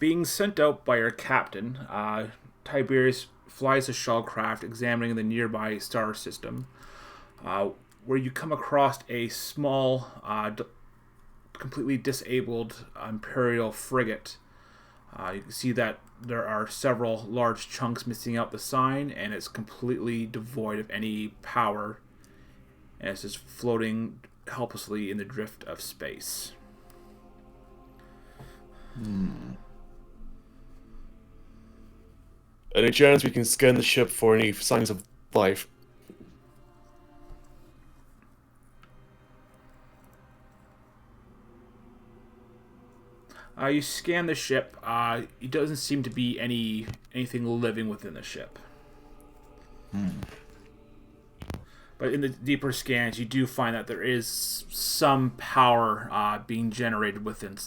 being sent out by your captain, Tiberius flies a shellcraft examining the nearby star system, where you come across a small, completely disabled Imperial frigate. You can see that there are several large chunks missing out the sign, and it's completely devoid of any power, and it's just floating helplessly in the drift of space. Any chance we can scan the ship for any signs of life? You scan the ship. It doesn't seem to be anything living within the ship. But in the deeper scans, you do find that there is some power being generated within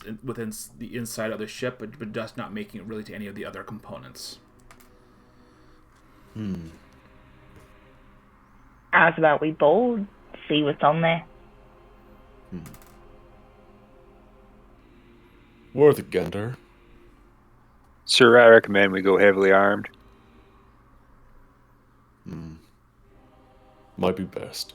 the inside of the ship, but just not making it really to any of the other components. How's about we bold, see what's on there? Worth it, Gander. Sir, I recommend we go heavily armed. Might be best.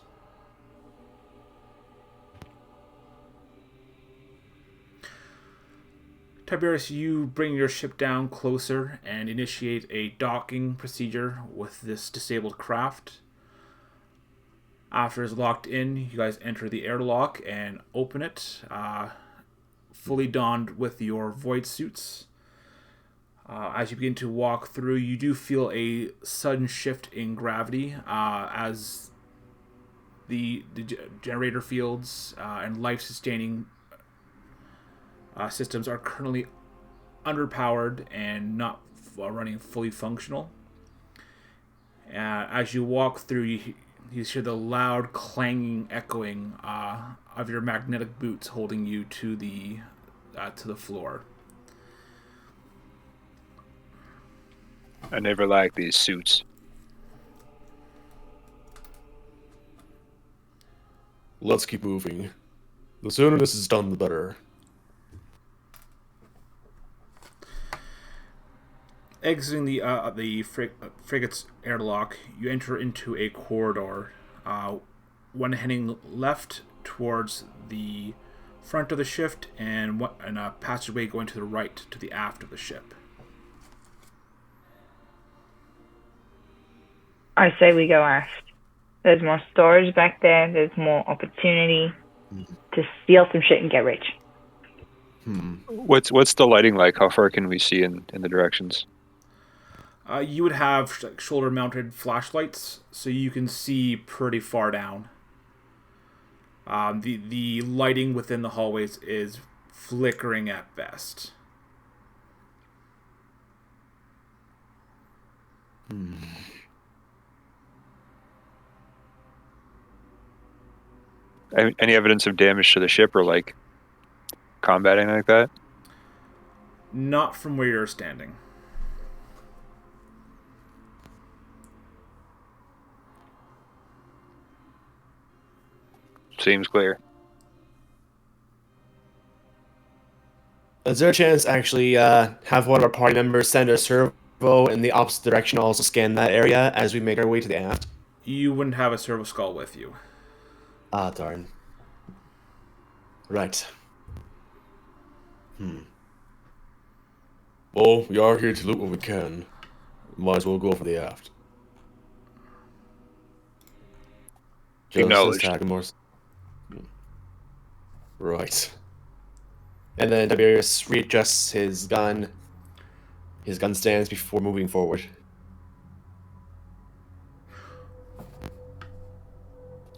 Tiberius, you bring your ship down closer and initiate a docking procedure with this disabled craft. After it's locked in, you guys enter the airlock and open it, fully donned with your void suits. As you begin to walk through, you do feel a sudden shift in gravity as the generator fields and life-sustaining systems are currently underpowered and not running fully functional. As you walk through, you hear the loud clanging, echoing of your magnetic boots holding you to the floor. I never liked these suits. Let's keep moving. The sooner this is done, the better. Exiting the frigate's airlock, you enter into a corridor. One heading left towards the front of the ship, and a passageway going to the right to the aft of the ship. I say we go aft. There's more storage back there. There's more opportunity to steal some shit and get rich. What's the lighting like? How far can we see in the directions? You would have shoulder-mounted flashlights, so you can see pretty far down. The lighting within the hallways is flickering at best. Any evidence of damage to the ship or like combating like that? Not from where you're standing. Seems clear. Is there a chance to actually have one of our party members send a servo in the opposite direction, also scan that area as we make our way to the aft? You wouldn't have a servo skull with you. Ah, darn. Right. Well, we are here to loot what we can. Might as well go for the aft. Acknowledged. Tagamores. Right. And then Tiberius readjusts his gun stance before moving forward.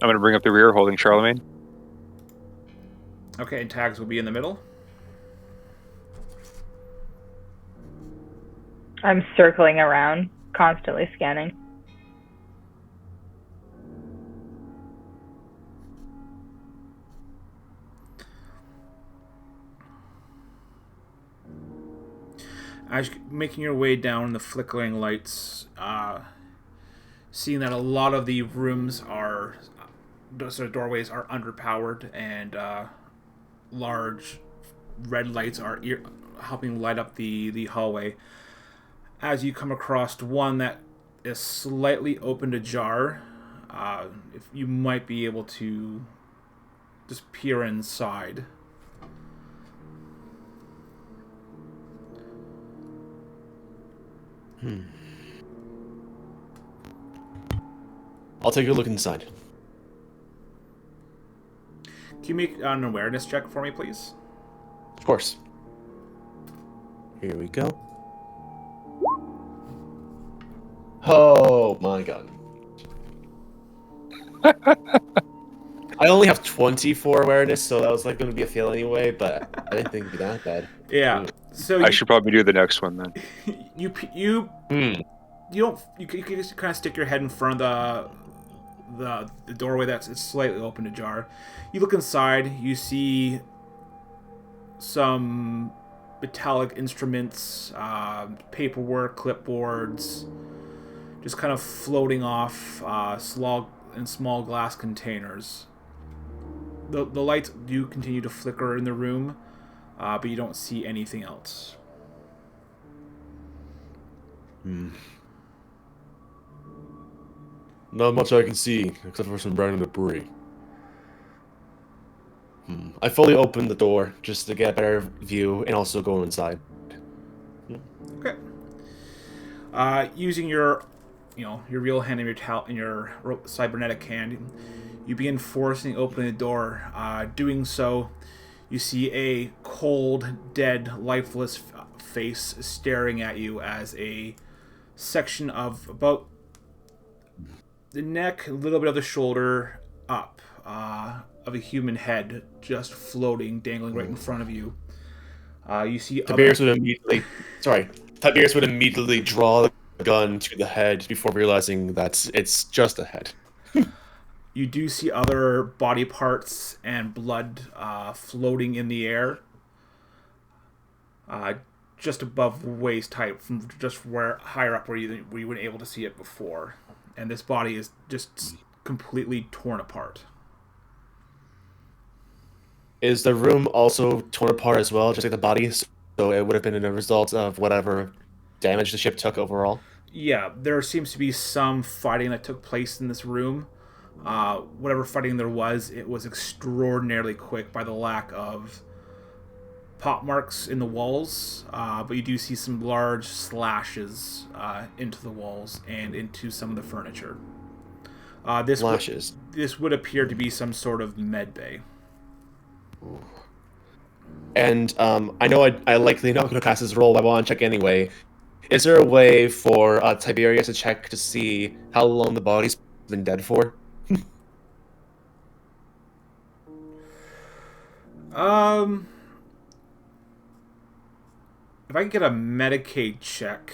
I'm going to bring up the rear holding Charlemagne. Okay, and tags will be in the middle. I'm circling around, constantly scanning. As you're making your way down the flickering lights, seeing that a lot of the rooms are, doorways are underpowered, and large red lights are helping light up the hallway. As you come across one that is slightly opened ajar, if you might be able to just peer inside. I'll take a look inside. Can you make an awareness check for me, please? Of course. Here we go. Oh my god. I only have 24 awareness, so that was like going to be a fail anyway, but I didn't think it'd be that bad. Yeah. So I should probably do the next one then. you can just kind of stick your head in front of the doorway it's slightly open ajar. You look inside. You see some metallic instruments, paperwork, clipboards, just kind of floating off in small glass containers. The lights do continue to flicker in the room, but you don't see anything else. Not much I can see, except for some random debris. I fully opened the door just to get a better view and also go inside. Okay. Using your real hand and your cybernetic hand, you begin forcing open the door. Doing so, you see a cold, dead, lifeless face staring at you as a section of about the neck, a little bit of the shoulder up, of a human head just floating, dangling right in front of you. You see Tiberius would immediately draw the gun to the head before realizing that it's just a head. You do see other body parts and blood floating in the air, just above waist height, from just where higher up where you weren't able to see it before. And this body is just completely torn apart. Is the room also torn apart as well, just like the body? So it would have been a result of whatever damage the ship took overall? Yeah, there seems to be some fighting that took place in this room. Whatever fighting there was, it was extraordinarily quick by the lack of pop marks in the walls, but you do see some large slashes into the walls and into some of the furniture. This would appear to be some sort of med bay. And I know I likely not going to pass this roll, but I want to check anyway. Is there a way for Tiberius to check to see how long the body's been dead for? If I could get a Medicaid check.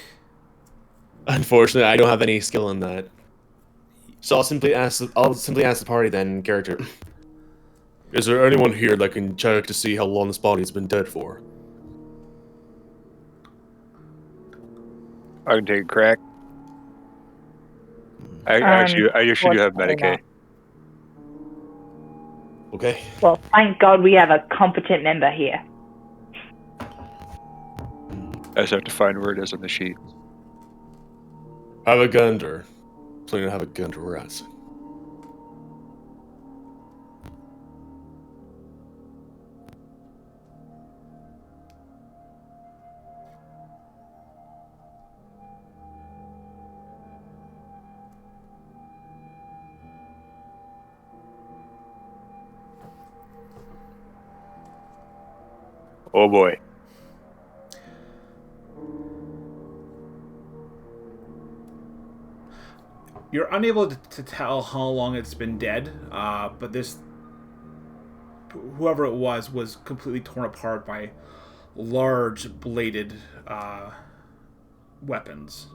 Unfortunately, I don't have any skill in that. So I'll simply ask the party then, character. Is there anyone here that can check to see how long this body's been dead for? I can take a crack. I actually do have Medicaid. Okay. Well, thank God we have a competent member here. I just have to find where it is on the sheet. Have a gun, or planning to have a gun to rats. Oh boy. You're unable to tell how long it's been dead, but whoever it was completely torn apart by large bladed weapons.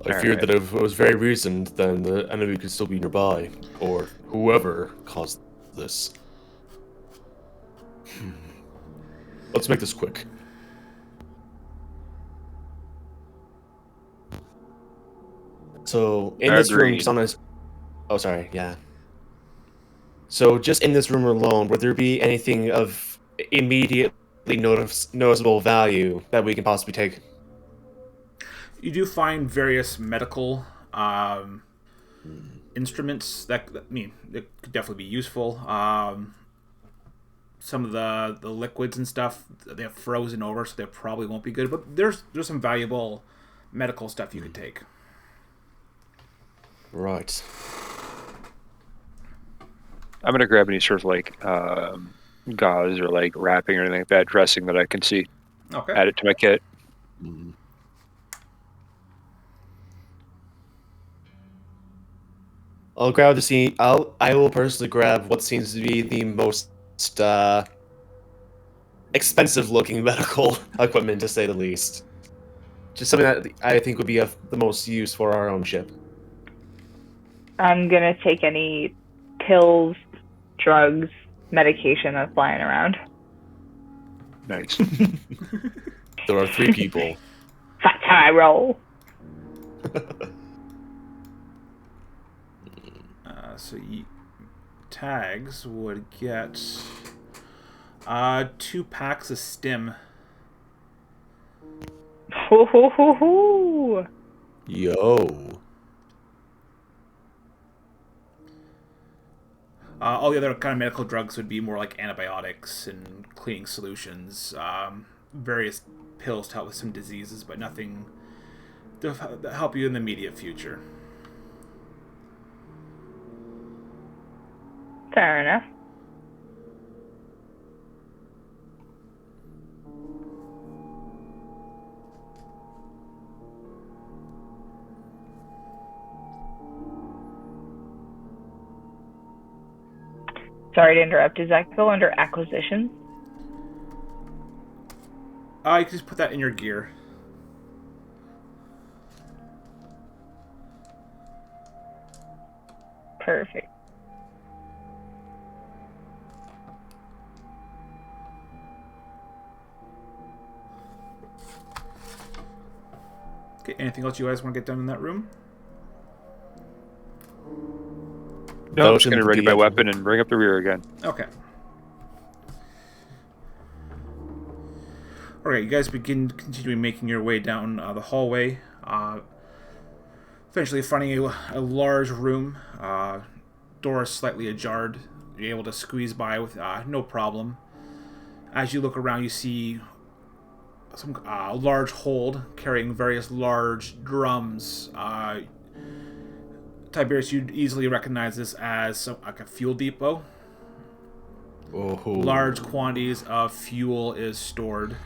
I feared that if it was very recent, then the enemy could still be nearby, or whoever caused this. Let's make this quick. So, in this room, Oh, sorry. Yeah. So, just in this room alone, would there be anything of immediately noticeable value that we can possibly take? You do find various medical instruments that, I mean, it could definitely be useful. Some of the liquids and stuff, they have frozen over, so they probably won't be good. But there's some valuable medical stuff you could take. Right. I'm gonna grab any sort of like gauze or like wrapping or anything like that, dressing that I can see. Okay. Add it to my kit. I'll grab the scene. I will personally grab what seems to be the most expensive looking medical equipment, to say the least. Just something that I think would be of the most use for our own ship. I'm gonna take any pills, drugs, medication that's lying around. Nice. There are 3 people. That's how I roll. So tags would get 2 packs of stim. Ho ho ho ho! Yo. All the other kind of medical drugs would be more like antibiotics and cleaning solutions, various pills to help with some diseases, but nothing to help you in the immediate future. Fair enough. Sorry to interrupt. Does that go under acquisition? You can just put that in your gear. Perfect. Okay, anything else you guys want to get done in that room? No, I'm just gonna ready my weapon and bring up the rear again. Okay. Alright, you guys continuing making your way down the hallway. Eventually finding a large room. Door is slightly ajar. You're able to squeeze by with no problem. As you look around, you see some large hold carrying various large drums. Tiberius, you'd easily recognize this as like a fuel depot. Oh. Large quantities of fuel is stored.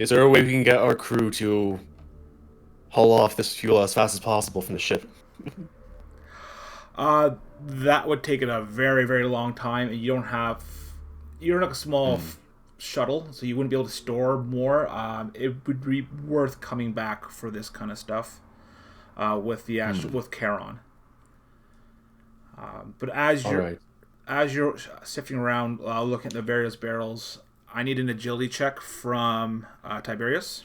Is there a way we can get our crew to haul off this fuel as fast as possible from the ship? That would take it a very, very long time, and you're like a small shuttle, so you wouldn't be able to store more. It would be worth coming back for this kind of stuff with Charon. But as you're sifting around, looking at the various barrels, I need an agility check from Tiberius.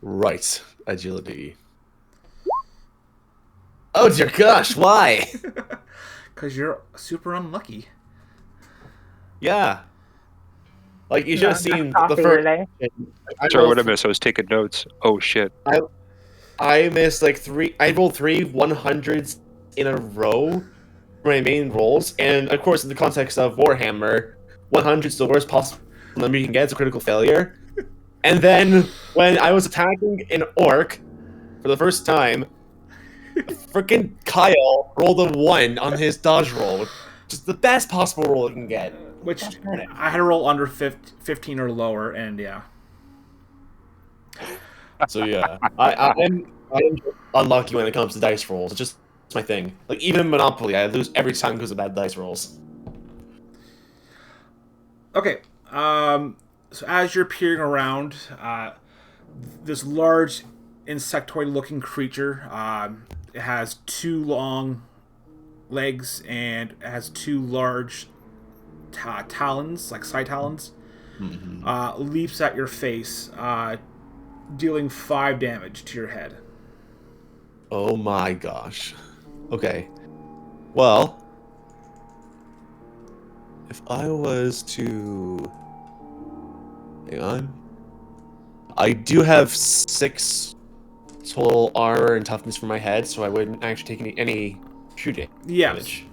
Right, agility. Oh dear gosh, why? Because you're super unlucky. Yeah. Like, you should have seen the first... Sorry, what I missed? I was taking notes. Oh, shit. I missed, like, I rolled 3 100s in a row for my main rolls, and, of course, in the context of Warhammer, 100 is the worst possible number you can get. It's a critical failure. And then, when I was attacking an orc for the first time, freaking Kyle rolled a 1 on his dodge roll. Just the best possible roll you can get. Which I had to roll under 15 or lower, and yeah. So yeah, I'm unlucky when it comes to dice rolls. It's just my thing. Like, even in Monopoly, I lose every time because of bad dice rolls. Okay. So as you're peering around, this large insectoid-looking creature, it has 2 long legs and it has 2 large talons, like side talons, leaps at your face. dealing 5 damage to your head. Oh my gosh. Okay. Well, if I was to... Hang on. I do have 6 total armor and toughness for my head, so I wouldn't actually take any shooting damage.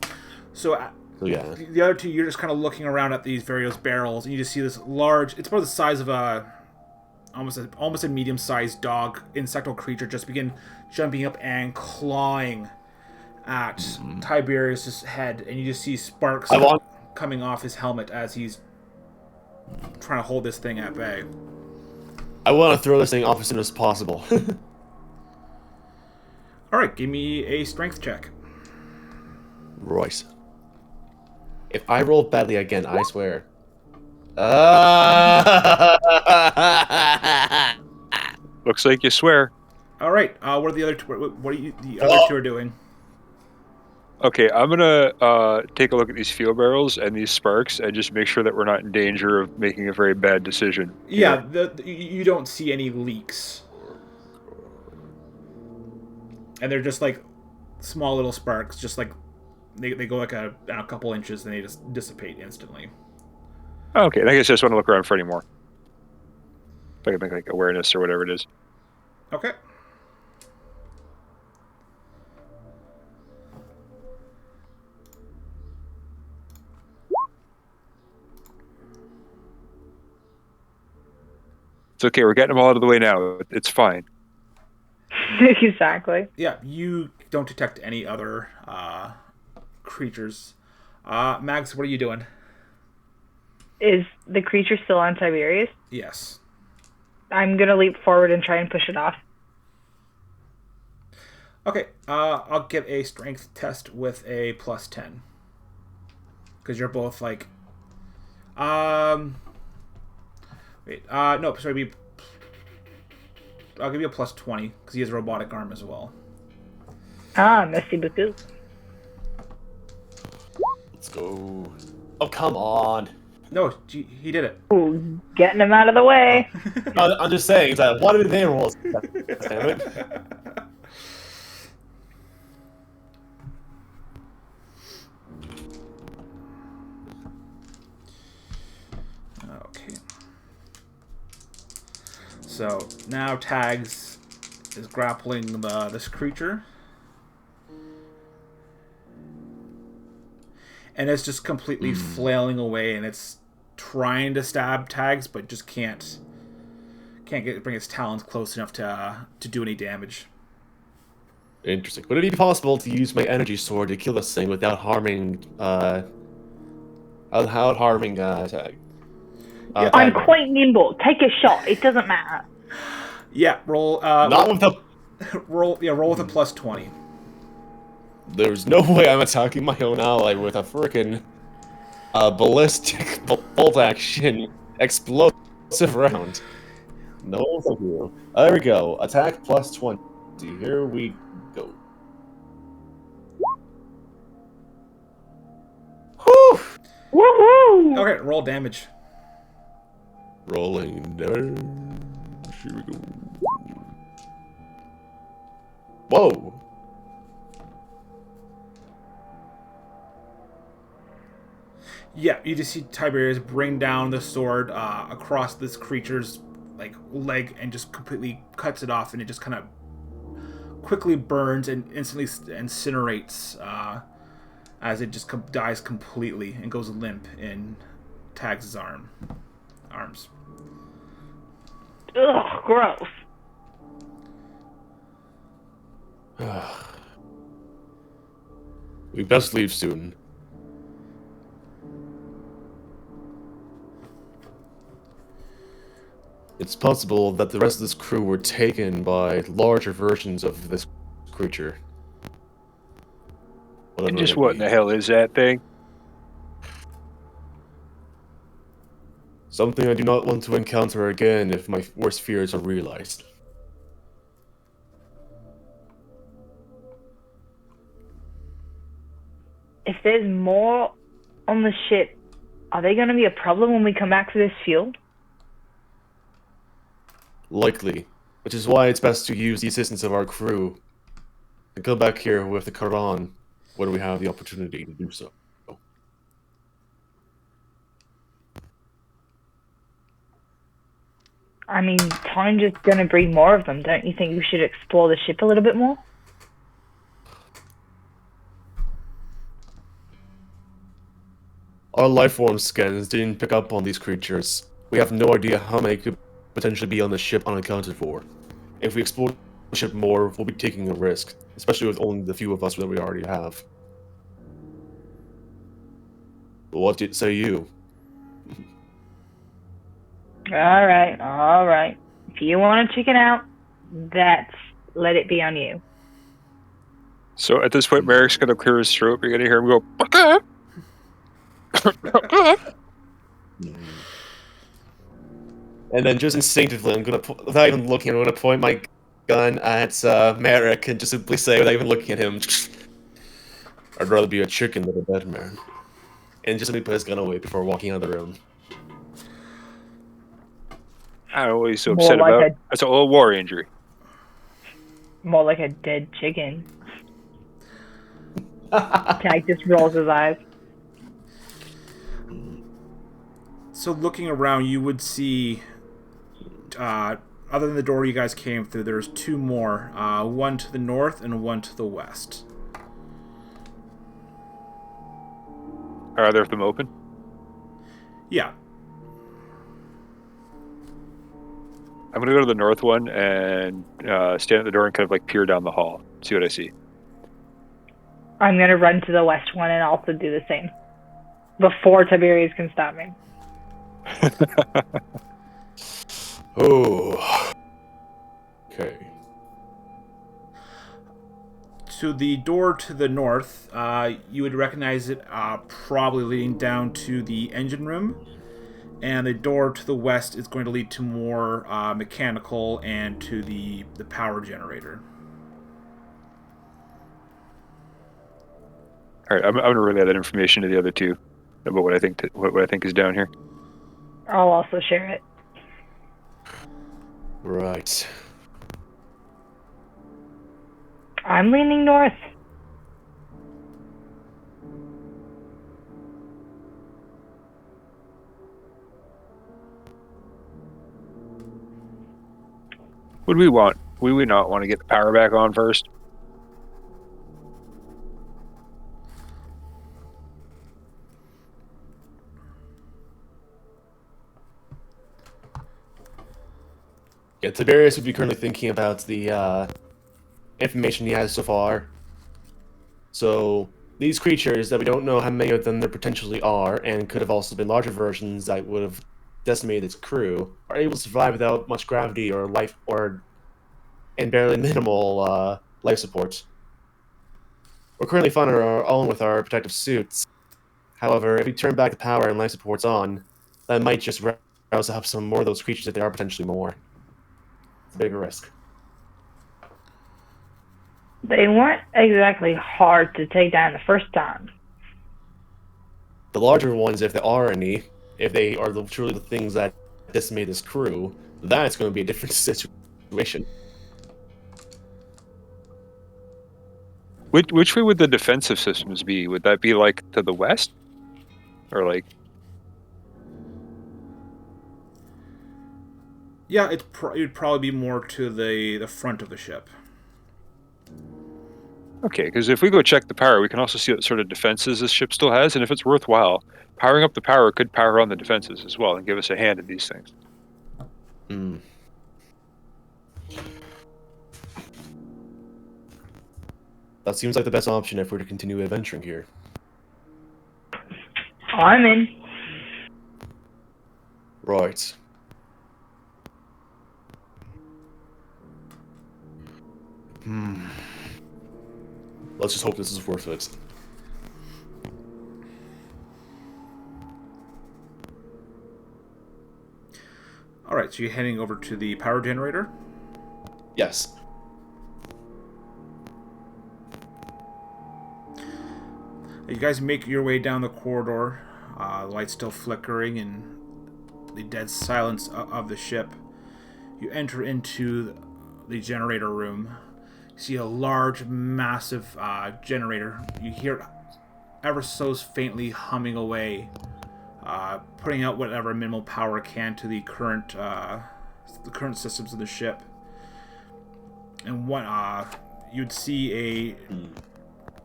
So So yeah. the other two, you're just kind of looking around at these various barrels, and you just see this large. It's about the size of almost a medium-sized dog, insectal creature, just begin jumping up and clawing at Tiberius's head, and you just see sparks coming off his helmet as he's trying to hold this thing at bay. I want to throw this thing off as soon as possible. All right, give me a strength check. Royce. If I roll badly again, I swear. Looks like you swear. All right, what are the other two? What are the other two are doing? Okay, I'm gonna take a look at these fuel barrels and these sparks and just make sure that we're not in danger of making a very bad decision. Yeah, you don't see any leaks, and they're just like small little sparks, just like they go like a couple inches and they just dissipate instantly. Okay, I guess I just want to look around for any more. If I can make like awareness or whatever it is. Okay. It's okay, we're getting them all out of the way now. It's fine. Exactly. Yeah, you don't detect any other creatures. Mags, what are you doing? Is the creature still on Tiberius? Yes. I'm gonna leap forward and try and push it off. Okay, I'll get a strength test with a +10. Because you're both like... Wait, no, sorry, I'll give you a +20, because he has a robotic arm as well. Ah, merci beaucoup. Let's go. Oh, come on. No, he did it. Ooh, getting him out of the way. I'm just saying, what did they roll? Damn it. Okay. So, now Tags is grappling this creature. And it's just completely flailing away, and it's trying to stab Tags, but just can't bring its talons close enough to do any damage. Interesting. Would it be possible to use my energy sword to kill this thing without harming Tag? I'm quite nimble. Take a shot. It doesn't matter. Yeah, roll. Not with the. Roll with a +20. There's no way I'm attacking my own ally with a frickin' ballistic bolt action explosive round. No, thank you. There we go. Attack +20. Here we go. Whew! Woohoo! Okay, roll damage. Rolling damage. Here we go. Whoa! Yeah, you just see Tiberius bring down the sword across this creature's leg and just completely cuts it off, and it just kind of quickly burns and instantly incinerates as it just dies completely and goes limp in Tags' arms. Ugh, gross. We best leave soon. It's possible that the rest of this crew were taken by larger versions of this creature. And just what in the hell is that thing? Something I do not want to encounter again if my worst fears are realized. If there's more on the ship, are they going to be a problem when we come back for this fuel? Likely. which is why it's best to use the assistance of our crew and come back here with the Quran when we have the opportunity to do so. I mean, time's just gonna breed more of them. Don't you think we should explore the ship a little bit more? Our lifeform scans didn't pick up on these creatures. We have no idea how many could potentially be on the ship unaccounted for. If we explore the ship more, we'll be taking a risk, especially with only the few of us that we already have. But what say you? All right. If you want to chicken out, let it be on you. So at this point, Merrick's gonna clear his throat. You're gonna hear him go. "Okay." And then just instinctively, without even looking, I'm gonna point my gun at Merrick and just simply say, without even looking at him, "I'd rather be a chicken than a dead man." And just simply put his gun away before walking out of the room. I don't know what he's so More upset like about. That's a little war injury. More like a dead chicken. Tag just rolls his eyes. So looking around, you would see, other than the door you guys came through, there's two more. One to the north and one to the west. Are either of them open? Yeah. I'm gonna go to the north one and stand at the door and kind of like peer down the hall, see what I see. I'm gonna run to the west one and also do the same. Before Tiberius can stop me. Oh. Okay. So the door to the north, you would recognize it probably leading down to the engine room. And the door to the west is going to lead to more mechanical and to the power generator. All right, I'm gonna relay that information to the other two about what I think what I think is down here. I'll also share it. Right. I'm leaning north. Would we not want to get the power back on first? Yeah, Tiberius would be currently thinking about the information he has so far. So, these creatures that we don't know how many of them there potentially are, and could have also been larger versions that would have decimated its crew, are able to survive without much gravity or life, and barely minimal life support. We're currently fine on our own with our protective suits. However, if we turn back the power and life supports on, that might just rouse up some more of those creatures if there are potentially more. It's a bigger risk. They weren't exactly hard to take down the first time. The larger ones, if there are any, if they are truly the things that decimate this crew, that's going to be a different situation. Which way would the defensive systems be? Would that be like to the west, or like? Yeah, it would probably be more to the front of the ship. Okay, because if we go check the power, we can also see what sort of defenses this ship still has, and if it's worthwhile, powering up the power could power on the defenses as well and give us a hand in these things. Hmm. That seems like the best option if we're to continue adventuring here. I'm in. Right. Let's just hope this is worth it. Alright, so you're heading over to the power generator? Yes. You guys make your way down the corridor, the lights still flickering in the dead silence of the ship. You enter into the generator room. You see a large, massive generator. You hear it ever so faintly humming away, putting out whatever minimal power it can to the current systems of the ship. And what you'd see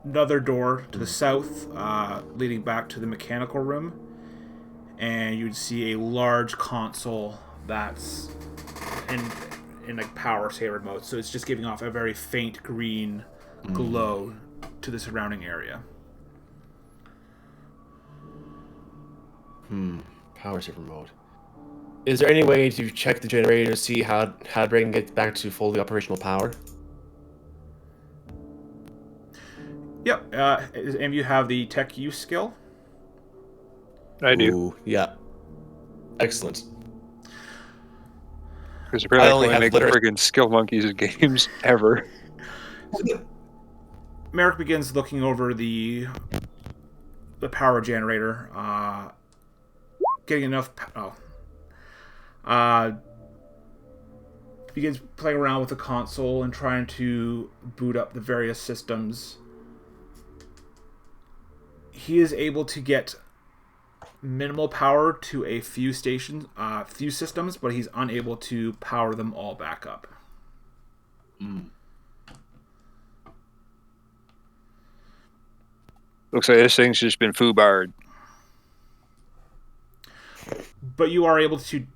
another door to the south, leading back to the mechanical room, and you'd see a large console that's in like power saver mode, so it's just giving off a very faint green glow to the surrounding area. Power saver mode. Is there any way to check the generator to see how to bring it back to fully operational power? Yep. And you have the tech use skill. I do. Ooh, yeah. Excellent. Because apparently I only only have make literally- friggin' skill monkeys in games ever. Merrick begins looking over the power generator, getting enough. Begins playing around with the console and trying to boot up the various systems. He is able to get minimal power to a few systems, but he's unable to power them all back up. Looks like this thing's just been foobarred. But you are able to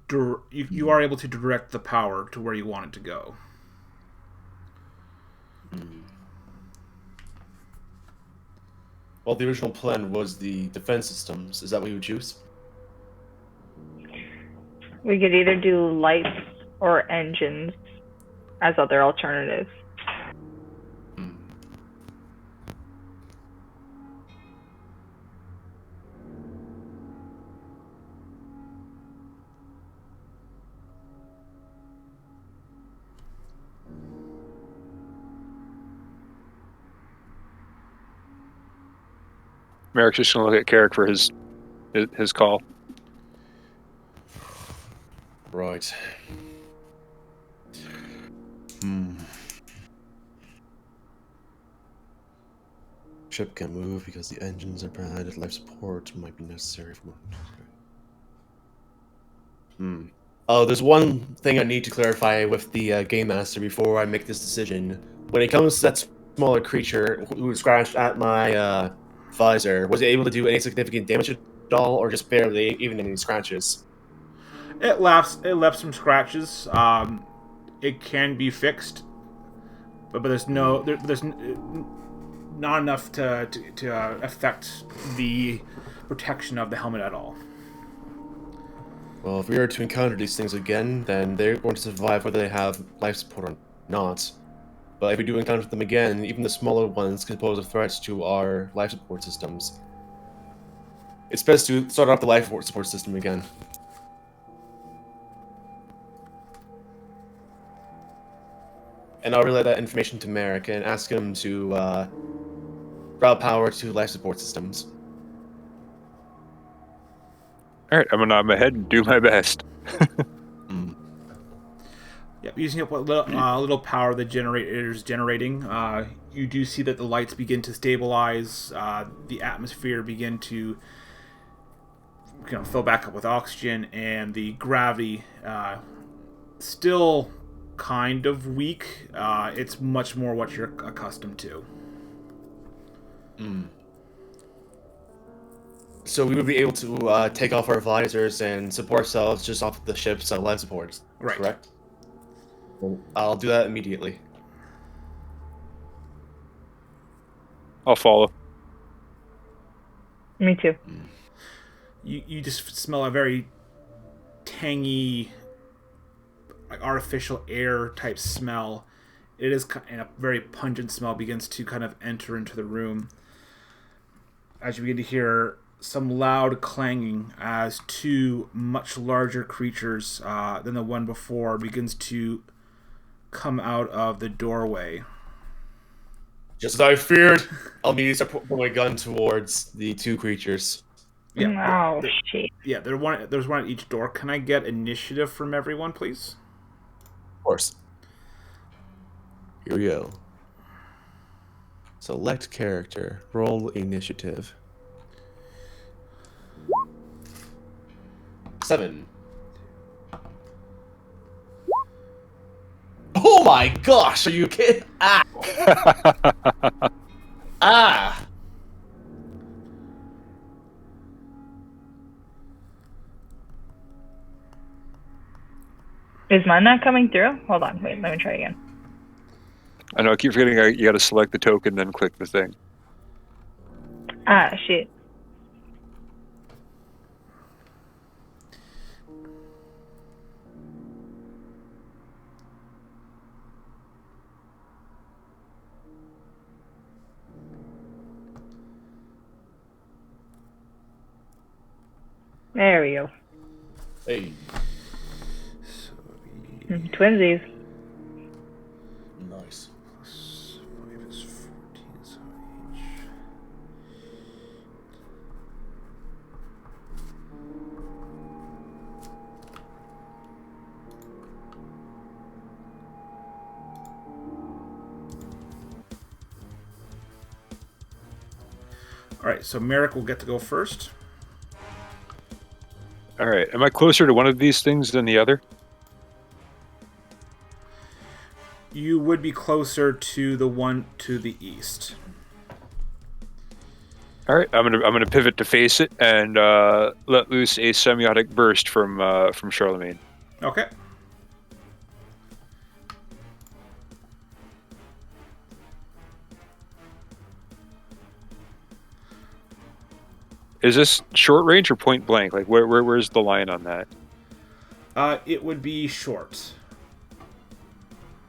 you are able to direct the power to where you want it to go. Well, the original plan was the defense systems. Is that what you would choose? We could either do lights or engines as other alternatives. Merrick's just gonna look at Carrick for his call. Right. Ship can move because the engines are provided. Life support might be necessary for. Oh, there's one thing I need to clarify with the game master before I make this decision. When it comes to that smaller creature who scratched at my visor, was it able to do any significant damage at all, or just barely, even any scratches? It left some scratches. It can be fixed, but there's not enough to affect the protection of the helmet at all. Well, if we were to encounter these things again, then they're going to survive whether they have life support or not. But if we do encounter them again, even the smaller ones can pose a threat to our life support systems. It's best to start off the life support system again. And I'll relay that information to Merrick and ask him to route power to life support systems. Alright, I'm gonna nod my head and do my best. Yep, using up what little power the generator is generating, you do see that the lights begin to stabilize, the atmosphere begin to fill back up with oxygen, and the gravity still kind of weak. It's much more what you're accustomed to. So we would be able to take off our visors and support ourselves just off the ship's life support, Right. correct? Well, I'll do that immediately. I'll follow. Me too. You just smell a very tangy, like artificial air type smell. It is, and a very pungent smell begins to kind of enter into the room as you begin to hear some loud clanging as two much larger creatures than the one before begins to come out of the doorway. Just as I feared, I'll immediately start putting my gun towards the two creatures. Yeah, Oh, shit. yeah. There's one at each door. Can I get initiative from everyone, please? Of course. Here we go. Select character. Roll initiative. 7. Oh my gosh, are you kidding? Ah! Ah! Is mine not coming through? Hold on, wait, let me try again. I know. I keep forgetting. You got to select the token, then click the thing. Ah, shit. There we go. Hey, Twinsies. nice. Plus 5 is 14, so each. Alright, so Merrick will get to go first. All right. Am I closer to one of these things than the other? You would be closer to the one to the east. All right. I'm gonna pivot to face it and let loose a semiotic burst from Charlemagne. Okay. Is this short range or point blank? Like where's the line on that? It would be short.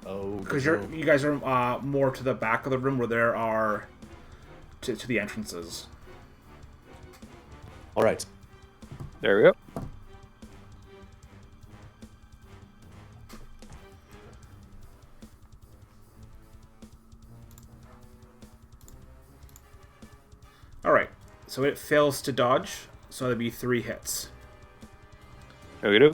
Oh, Because you guys are more to the back of the room where there are to the entrances. all right. There we go. Alright, so it fails to dodge, so that'd be 3 hits. There we go.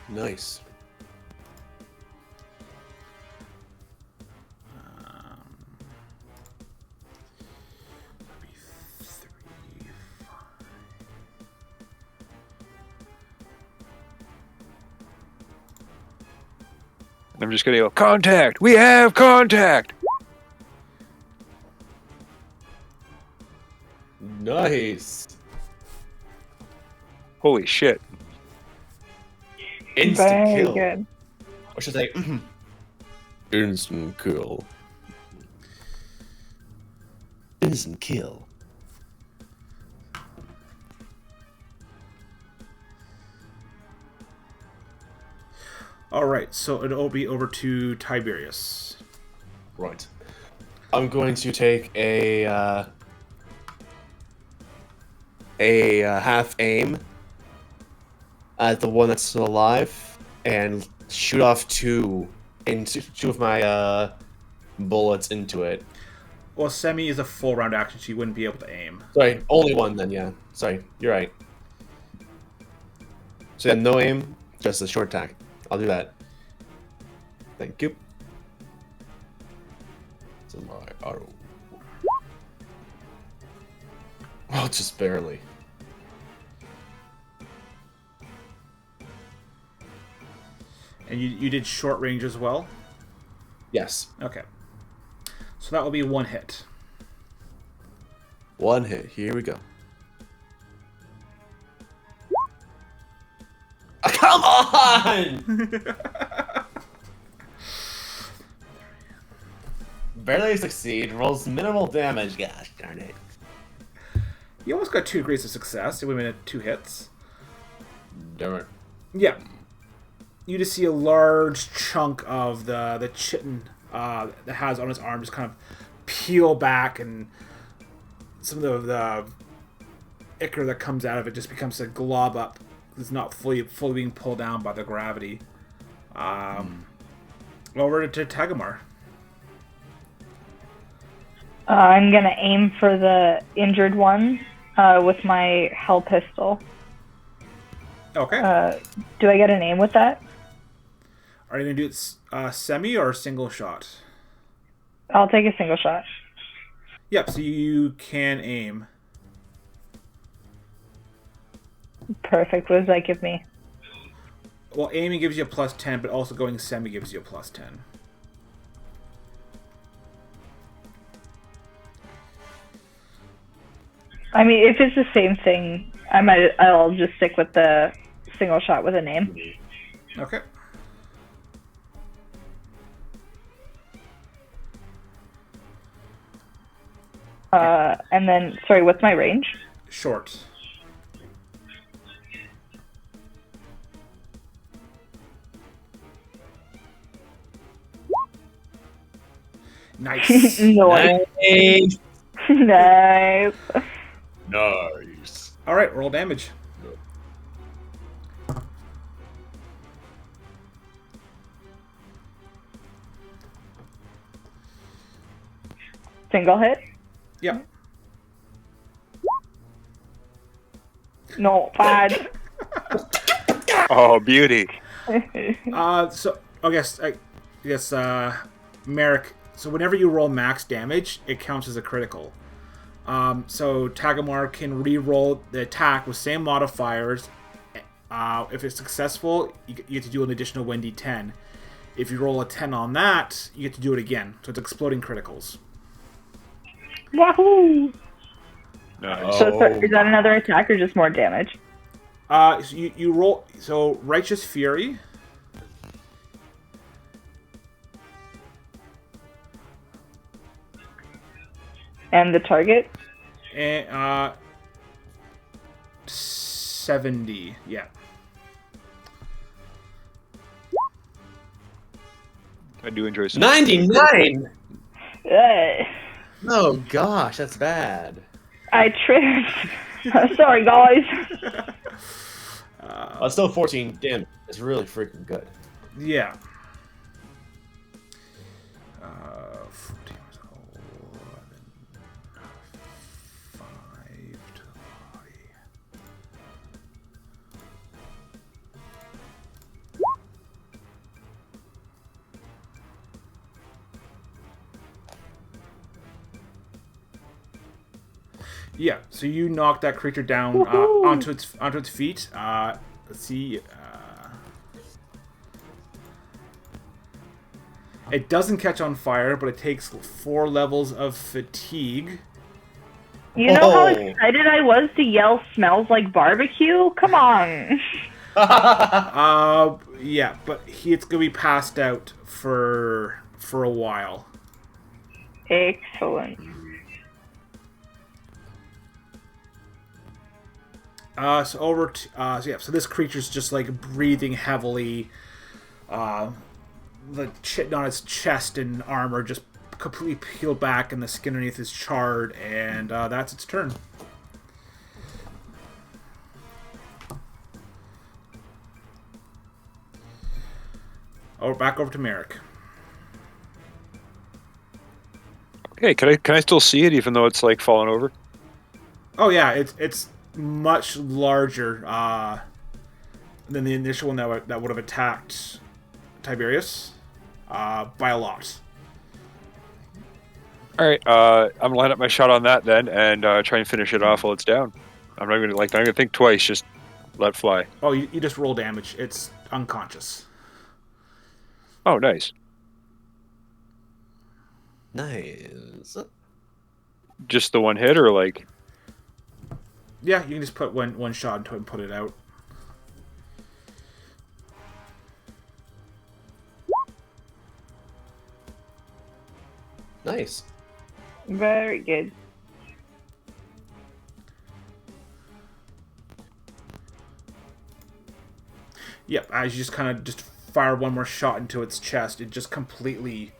Nice. That'd be 3, 5. I'm just gonna go contact. We have contact. Nice. Holy shit. Instant Very kill. good. Or should I say, instant kill. Instant kill. Alright, so it'll be over to Tiberius. Right. I'm going to take a half aim at the one that's still alive and shoot off two of my bullets into it. Well, Semi is a full round action, so you wouldn't be able to aim. Sorry, only one then, yeah. Sorry, you're right. So yeah, no aim, just a short attack. I'll do that. Thank you. So my arrow. Oh, just barely. And you did short range as well? Yes. Okay. So that will be 1 hit. One hit. Here we go. Come on! Barely succeed. Rolls minimal damage. Gosh darn it. You almost got 2 degrees of success. It would have been 2 hits. Damn it. Yeah. You just see a large chunk of the chitin that has on his arm just kind of peel back, and some of the ichor that comes out of it just becomes a glob up. It's not fully being pulled down by the gravity. Over to Tagamar. I'm gonna aim for the injured one With my Hell pistol. Okay. Do I get a name with that? Are you gonna do it semi or single shot? I'll take a single shot. Yep. So you can aim. Perfect. What does that give me? Well, aiming gives you a +10, but also going semi gives you a +10. I mean, if it's the same thing, I'll just stick with the single shot with a name. Okay. And then, sorry, what's my range? Short. Nice. Nice. Nice. Nice. Nice. All right, roll damage. Single hit? Yep. No, bad. Oh, beauty. So I guess, Merrick. So whenever you roll max damage, it counts as a critical. So Tagamar can re-roll the attack with same modifiers. If it's successful, you get to do an additional 1d10. If you roll a 10 on that, you get to do it again. So it's exploding criticals. Wahoo! Nice. So is that another attack or just more damage? So you roll. So Righteous Fury. And the target? And 70. Yeah. I do enjoy some. 99. Ugh. Oh gosh, that's bad. I tripped. Sorry, guys. It's still 14 damage. It's really freaking good. Yeah. 14 was 11. 5 to the body. Yeah, so you knock that creature down onto its feet. Let's see. It doesn't catch on fire, but it takes 4 levels of fatigue. You know how Oh. excited I was to yell "smells like barbecue"? Come on. Yeah, but it's gonna be passed out for a while. Excellent. So over to so this creature's just like breathing heavily. The shit on its chest and armor just completely peeled back, and the skin underneath is charred, and that's its turn. Oh, back over to Merrick. Okay, can I still see it even though it's like fallen over? Oh yeah, it's much larger than the initial one that would have attacked Tiberius by a lot. All right, I'm gonna line up my shot on that then, and try and finish it off while it's down. I'm not gonna think twice. Just let fly. Oh, you just roll damage. It's unconscious. Oh, nice. Nice. Just the one hit, or like? Yeah, you can just put one shot into it and put it out. Nice. Very good. Yep, as you just kind of just fire one more shot into its chest, it just completely,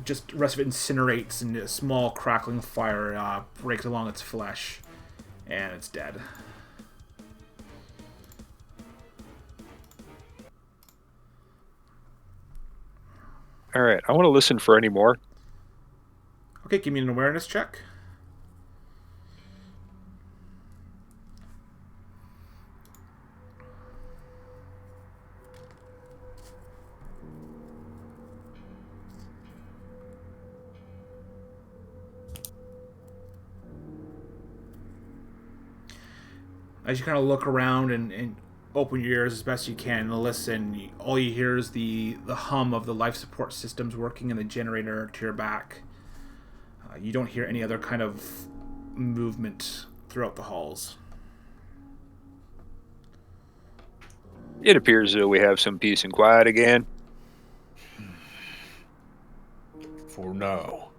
just the rest of it incinerates, and a small crackling fire breaks along its flesh, and it's dead. All right, I want to listen for any more. Okay, give me an awareness check. As you kind of look around and open your ears as best you can and listen, all you hear is the hum of the life support systems working and the generator to your back. You don't hear any other kind of movement throughout the halls. It appears that we have some peace and quiet again. For now.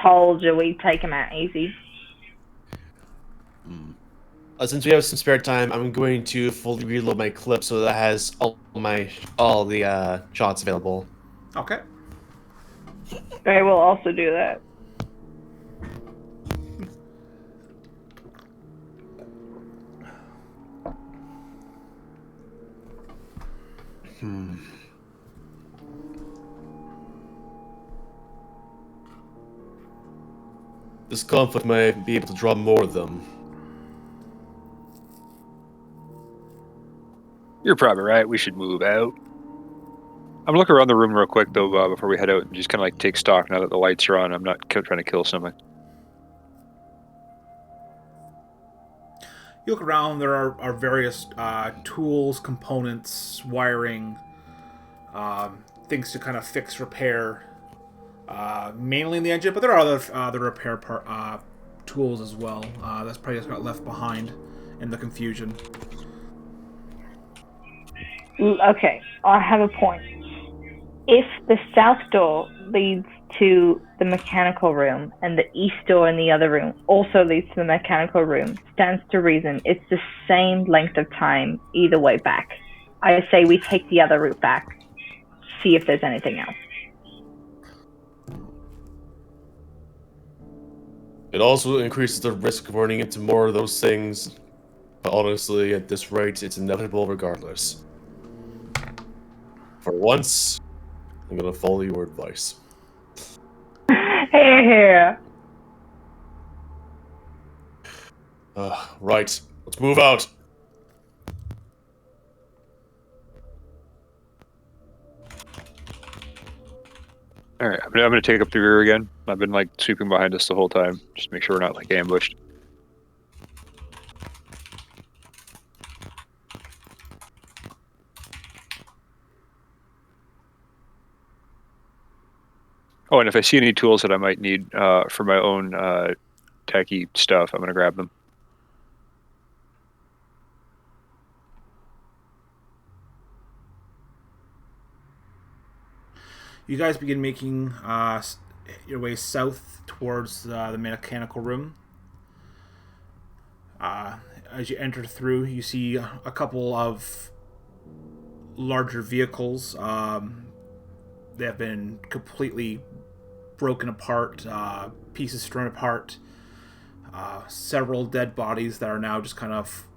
Told you we'd take him out easy. Since we have some spare time, I'm going to fully reload my clip so that has all the shots available. Okay. I will also do that. This conflict may be able to draw more of them. You're probably right. We should move out. I'm gonna look around the room real quick though, before we head out, and just kind of like take stock now that the lights are on. I'm not trying to kill something. You look around, there are various tools, components, wiring, things to kind of fix, repair, mainly in the engine, but there are other repair tools as well. That's probably just got left behind in the confusion. Okay, I have a point. If the south door leads to the mechanical room and the east door in the other room also leads to the mechanical room, stands to reason it's the same length of time either way back. I say we take the other route back, see if there's anything else. It also increases the risk of running into more of those things, but honestly, at this rate, it's inevitable regardless. For once, I'm gonna follow your advice. Here. Right, let's move out. All right, I'm gonna take up the rear again. I've been like sweeping behind us the whole time, just to make sure we're not like ambushed. Oh, and if I see any tools that I might need for my own techie stuff, I'm gonna grab them. You guys begin making your way south towards the mechanical room. As you enter through, you see a couple of larger vehicles. They have been completely broken apart, pieces strewn apart. Several dead bodies that are now just kind of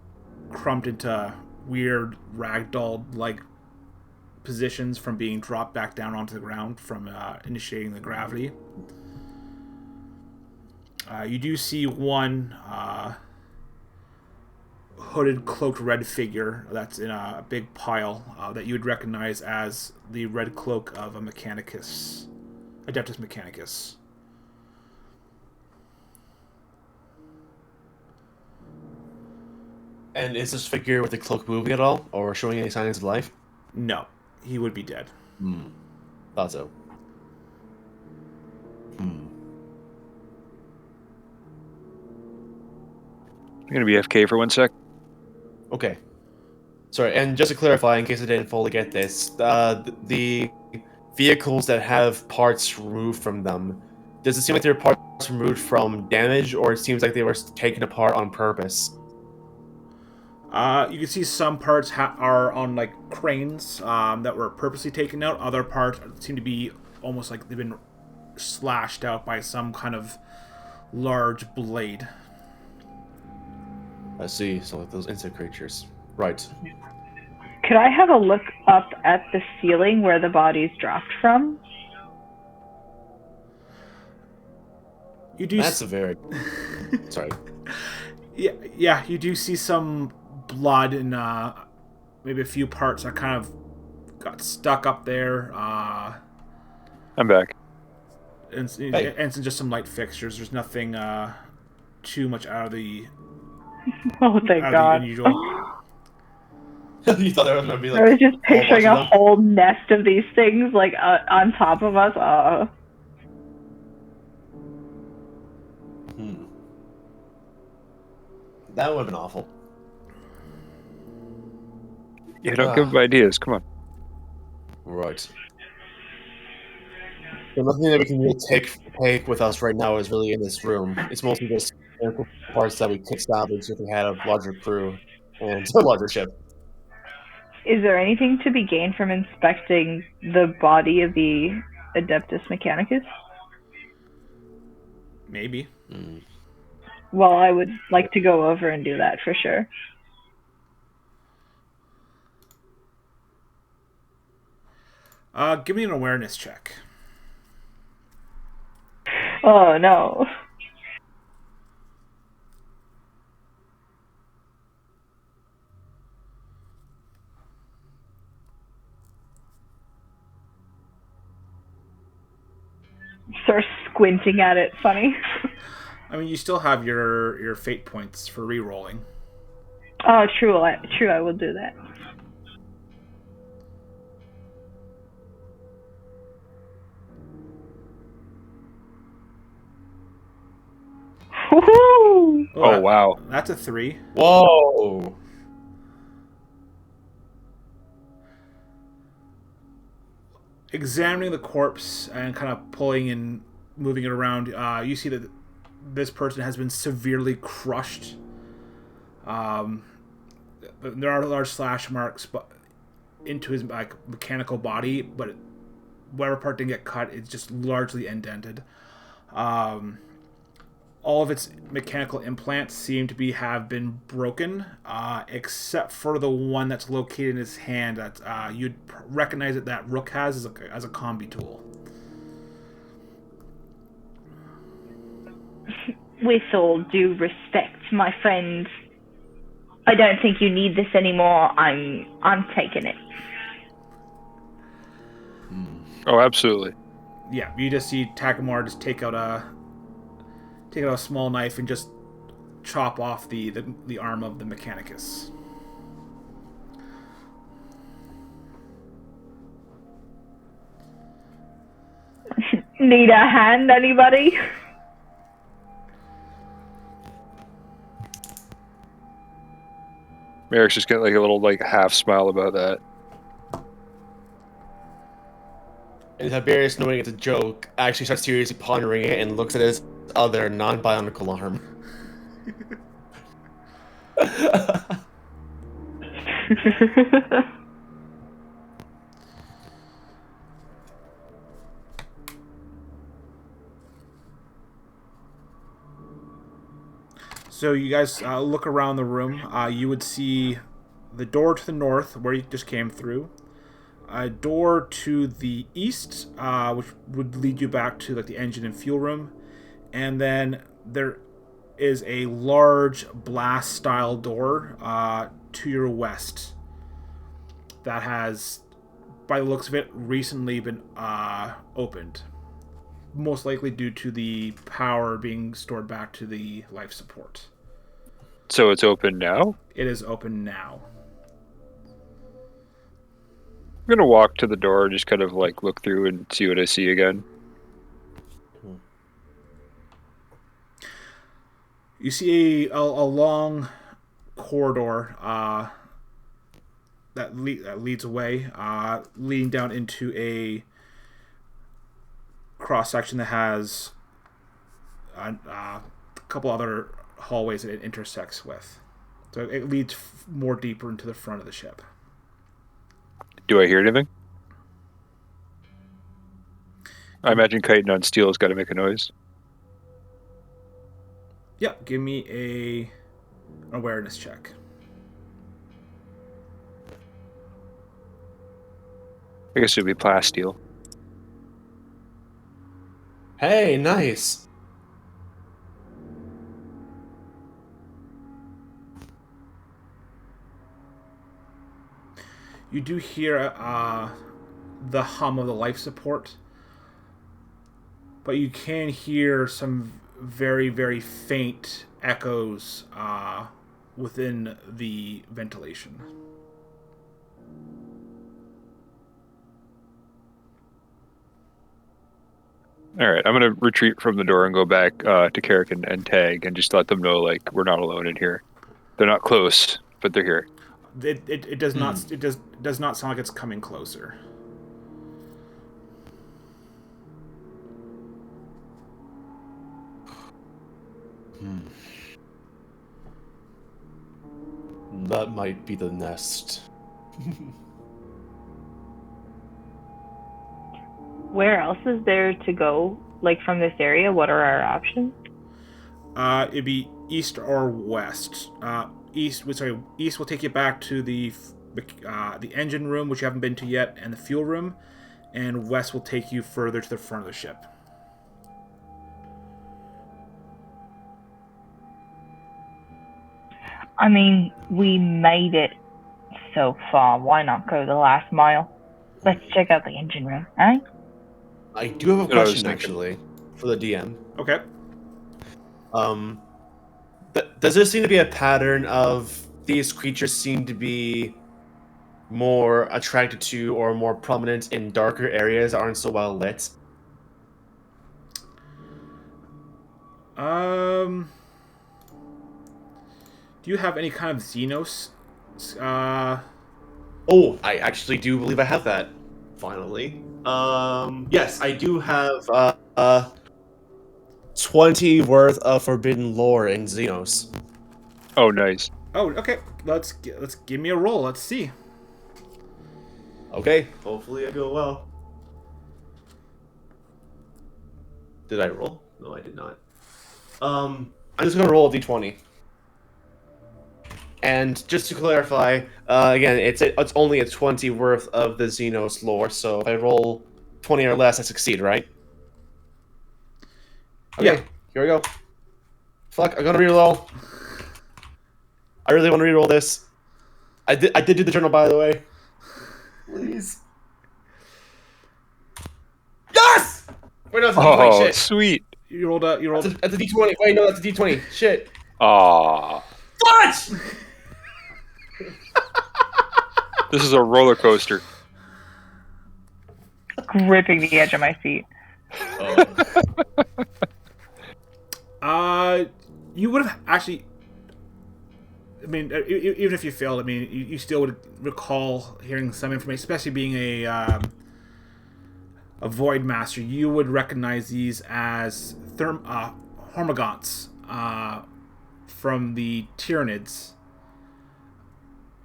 crumped into weird ragdoll-like positions from being dropped back down onto the ground from initiating the gravity. You do see one hooded, cloaked red figure that's in a big pile that you would recognize as the red cloak of a Mechanicus, Adeptus Mechanicus. And is this figure with the cloak moving at all, or showing any signs of life? No, he would be dead. Thought so. I'm gonna be FK for 1 sec. Okay. Sorry, and just to clarify, in case I didn't fully get this, the vehicles that have parts removed from them, does it seem like they're parts removed from damage, or it seems like they were taken apart on purpose? You can see some parts are on like cranes that were purposely taken out. Other parts seem to be almost like they've been slashed out by some kind of large blade. I see, so like those insect creatures. Right. Could I have a look up at the ceiling where the bodies dropped from? You do. That's a very... Sorry. Yeah, you do see some blood and maybe a few parts that kind of got stuck up there. I'm back. And just some light fixtures. There's nothing too much out of the Oh, thank out of the God. unusual. You thought there was gonna be I was like just picturing bunch a of them? whole nest of these things, like, on top of us. That would have been awful. Yeah, don't give them ideas. Come on. Right. The nothing that we can really take with us right now is really in this room. It's mostly just parts that we could salvage if we had a larger crew and a larger ship. Is there anything to be gained from inspecting the body of the Adeptus Mechanicus? Maybe. Well, I would like to go over and do that for sure. Give me an awareness check. Oh, no. Start squinting at it, funny. I mean, you still have your fate points for re-rolling. Oh, true, I will do that. Woohoo! Oh, wow. That's a 3. Whoa! Examining the corpse and kind of pulling and moving it around, you see that this person has been severely crushed. There are large slash marks into his mechanical body, but whatever part didn't get cut, it's just largely indented. All of its mechanical implants seem to have been broken, except for the one that's located in his hand that you'd recognize that Rook has as a combi tool. With all due respect, my friend, I don't think you need this anymore. I'm taking it. Oh, absolutely. Yeah, you just see Takamura just take out a small knife and just chop off the arm of the Mechanicus. Need a hand, anybody? Merrick's just getting like a little like half smile about that. And Tiberius, knowing it's a joke, actually starts seriously pondering it and looks at his other non-bionical arm. So you guys look around the room. You would see the door to the north, where you just came through. A door to the east, which would lead you back to like the engine and fuel room, and then there is a large blast-style door to your west that has, by the looks of it, recently been opened. Most likely due to the power being stored back to the life support. So it's open now? It is open now. I'm gonna walk to the door and just kind of like look through and see what I see again. You see a long corridor that leads away, leading down into a cross section that has a couple other hallways that it intersects with. So it leads more deeper into the front of the ship. Do I hear anything? I imagine chitin on steel has got to make a noise. Yeah, give me an awareness check. I guess it would be plasteel. Hey, nice. You do hear the hum of the life support, but you can hear some very, very faint echoes within the ventilation. All right, I'm gonna retreat from the door and go back to Carrick and Tag, and just let them know like we're not alone in here. They're not close, but they're here. It does not it does not sound like it's coming closer. That might be the nest. Where else is there to go? Like from this area, what are our options? It'd be east or west. East will take you back to the engine room, which you haven't been to yet, and the fuel room, and west will take you further to the front of the ship. I mean, we made it so far. Why not go the last mile? Let's check out the engine room, eh? I do have a I was question, thinking. actually, for the DM. Okay. Does there seem to be a pattern of these creatures seem to be more attracted to or more prominent in darker areas that aren't so well lit? Do you have any kind of Xenos? Oh, I actually do believe I have that. Finally. Yes, I do have 20 worth of forbidden lore in Xenos. Oh, nice. Oh, okay. Let's give me a roll. Let's see. Okay, hopefully I go well. Did I roll? No, I did not. I'm just gonna roll a d20. And just to clarify, again, it's only a 20 worth of the Xenos lore, so if I roll 20 or less, I succeed, right? Okay, Yeah. here we go. Fuck, I'm gonna reroll. I really want to reroll this. I did do the journal, by the way. Please. Yes! Wait, no, that's a d20. Oh, Shit. You sweet. rolled a That's a d20. Wait, no, that's a d20. Shit. Aw. What? This is a roller coaster. Gripping the edge of my seat. You would have actually. I mean, even if you failed, I mean, you still would recall hearing some information, especially being a void master. You would recognize these as hormagaunts from the Tyranids.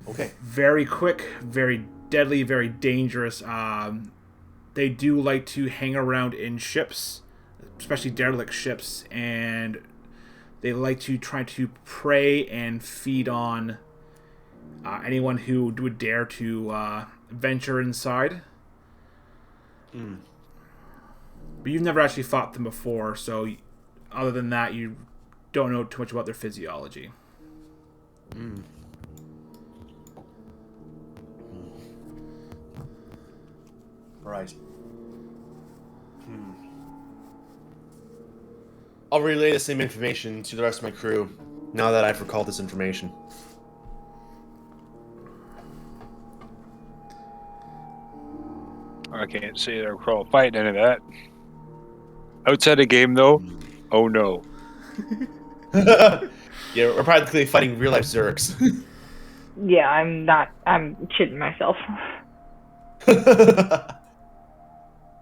Okay. Very quick, very deadly, very dangerous. They do like to hang around in ships, especially derelict ships, and they like to try to prey and feed on anyone who would dare to venture inside. But you've never actually fought them before, so other than that, you don't know too much about their physiology. Right. I'll relay the same information to the rest of my crew now that I've recalled this information. I can't say that we're fighting any of that. Outside the game, though, oh no. Yeah, we're practically fighting real life Zergs. Yeah, I'm shitting myself.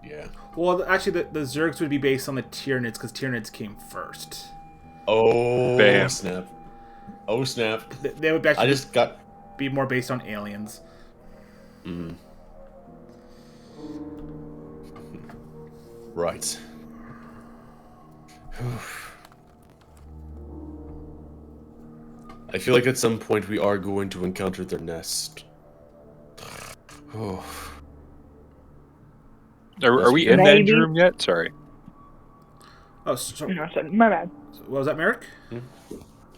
Yeah. Well, actually, the Zergs would be based on the Tyranids, because Tyranids came first. Oh, Bam. snap. Oh, snap. They would actually I just got... be more based on aliens. Right. I feel like at some point we are going to encounter their nest. Oh. Are we in the Maybe. engine room yet? Sorry. Oh, so, No, my bad. what was that, Merrick?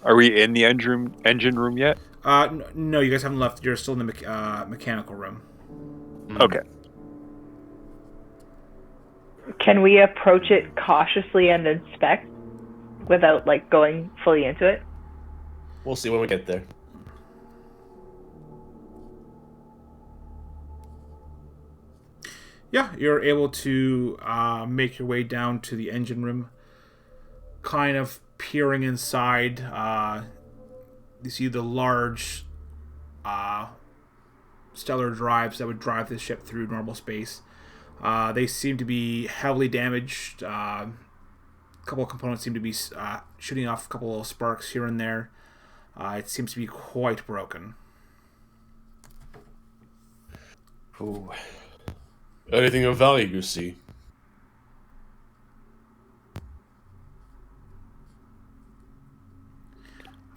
Are we in the engine room yet? No, you guys haven't left. You're still in the mechanical room. Okay. Can we approach it cautiously and inspect without like going fully into it? We'll see when we get there. Yeah, you're able to make your way down to the engine room. Kind of peering inside, you see the large stellar drives that would drive the ship through normal space. They seem to be heavily damaged. A couple of components seem to be shooting off a couple of little sparks here and there. It seems to be quite broken. Ooh. Anything of value you see?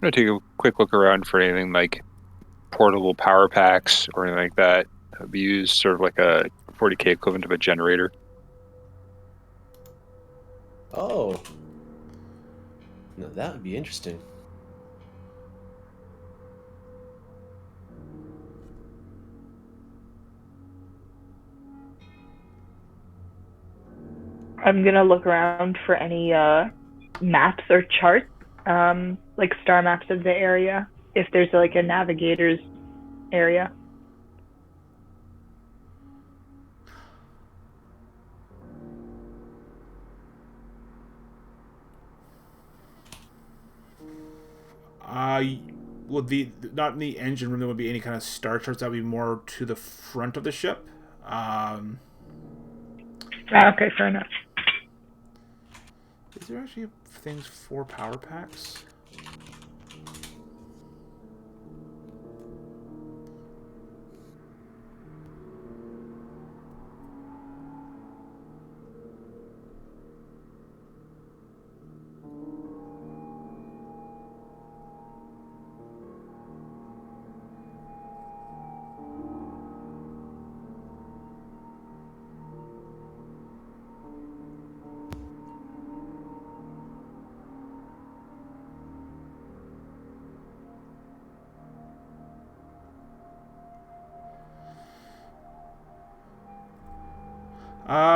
I'm gonna take a quick look around for anything like portable power packs or anything like that. That would be used sort of like a 40k equivalent of a generator. Oh. Now that would be interesting. I'm gonna look around for any maps or charts, like star maps of the area, if there's like a navigator's area. Would the not in the engine room there would be any kind of star charts that would be more to the front of the ship. Okay, fair enough. Is there actually things for power packs?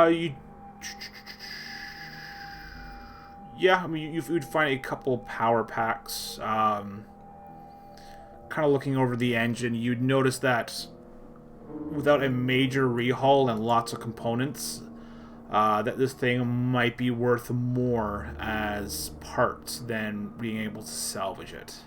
You. Yeah, I mean, you'd find a couple power packs. Kind of looking over the engine, you'd notice that without a major rehaul and lots of components, that this thing might be worth more as parts than being able to salvage it.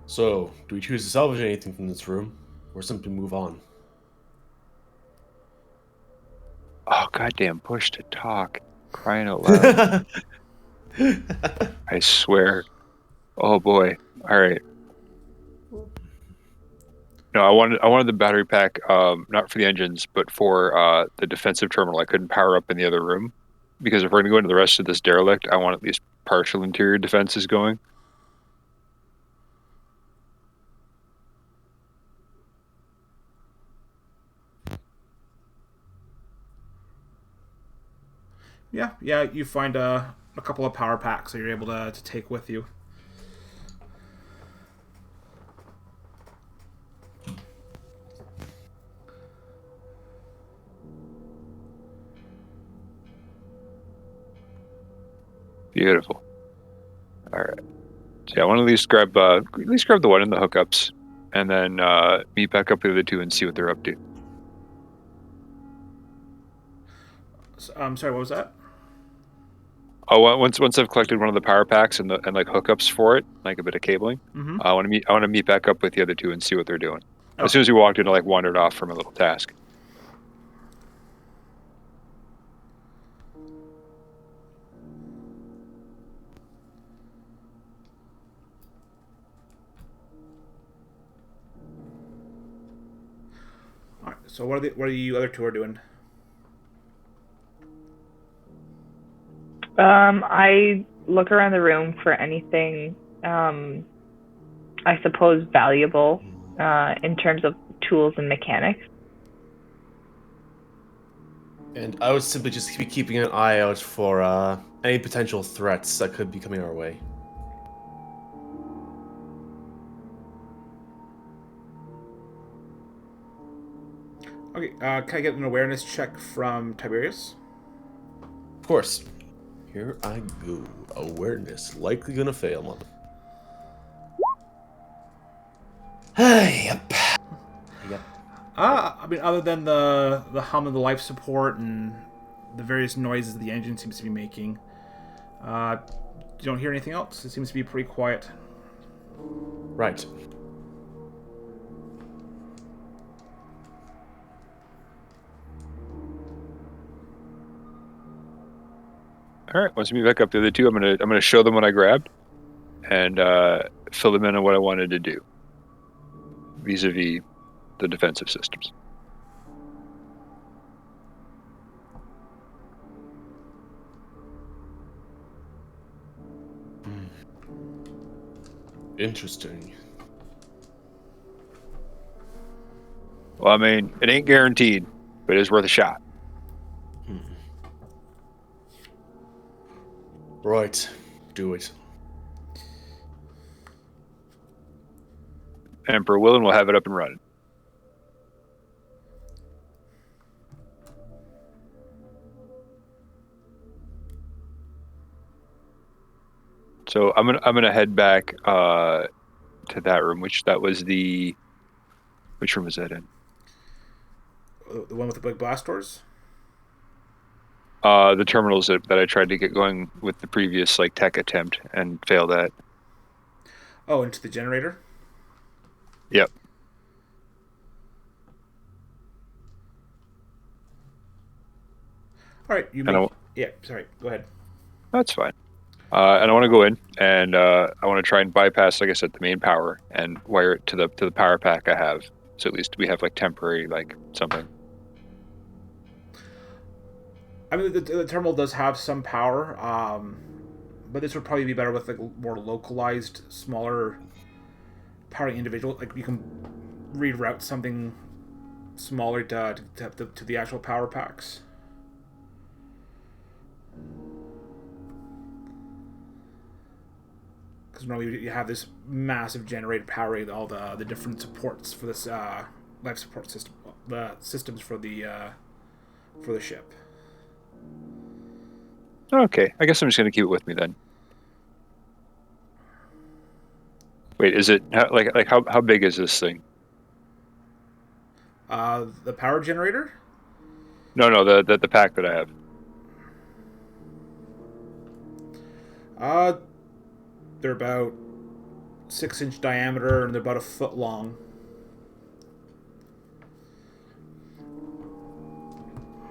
So, do we choose to salvage anything from this room, or simply move on? Oh, goddamn push to talk. Crying out loud. I swear. Oh boy. All right. No, I wanted the battery pack, not for the engines, but for the defensive terminal. I couldn't power up in the other room because if we're gonna go into the rest of this derelict, I want at least partial interior defenses going. Yeah, you find a couple of power packs that you're able to take with you. Beautiful. All right. So yeah, I want to at least grab the one in the hookups, and then meet back up with the other two and see what they're up to. I'm sorry, what was that? Oh, once I've collected one of the power packs and like hookups for it, like a bit of cabling, Mm-hmm. I want to meet back up with the other two and see what they're doing. Okay. As soon as we walked in, I like wandered off from a little task. All right. So what are you other two are doing? I look around the room for anything, I suppose, valuable in terms of tools and mechanics. And I would simply just be keeping an eye out for any potential threats that could be coming our way. Okay, can I get an awareness check from Tiberius? Of course. Here I go. Awareness. Likely gonna fail, mother. Yep. Yep. I mean, other than the hum of the life support and the various noises the engine seems to be making, you don't hear anything else. It seems to be pretty quiet. Right. All right. Once we meet back up the other two, I'm gonna show them what I grabbed, and fill them in on what I wanted to do vis-a-vis the defensive systems. Interesting. Well, I mean, it ain't guaranteed, but it's worth a shot. Right. Do it. Emperor willing, we'll have it up and running. So I'm gonna head back to that room, which was the. Which room was that in? The one with the big blast doors? The terminals that I tried to get going with the previous tech attempt and failed at. Oh, into the generator? Yep. All right, you And make... Yeah, sorry, go ahead. That's fine. And I want to go in and I want to try and bypass, like I said, the main power and wire it to the power pack I have. So at least we have temporary something. I mean, the terminal does have some power, but this would probably be better with more localized, smaller powering individual. Like you can reroute something smaller to the actual power packs. Because normally you have this massive generator powering all the different supports for this life support system, the systems for the ship. Okay, I guess I'm just going to keep it with me then. Wait, is it how big is this thing? The power generator? No, the pack that I have. They're about 6-inch diameter and they're about a foot long.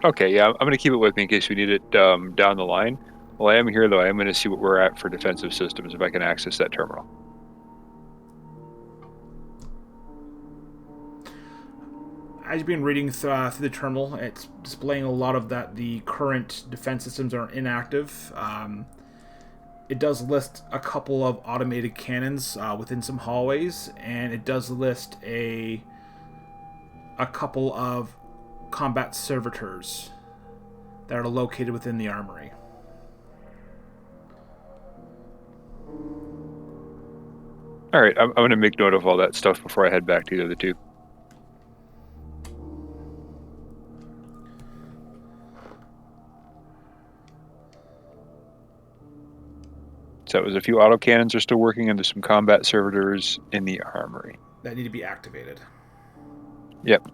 Okay, yeah, I'm going to keep it with me in case we need it down the line. While I am here, though, I am going to see what we're at for defensive systems, if I can access that terminal. As you've been reading through the terminal, it's displaying a lot of that the current defense systems are inactive. It does list a couple of automated cannons within some hallways, and it does list a couple of combat servitors that are located within the armory. All right, I'm going to make note of all that stuff before I head back to the other two. So it was a few autocannons are still working, and there's some combat servitors in the armory. That need to be activated. Yep.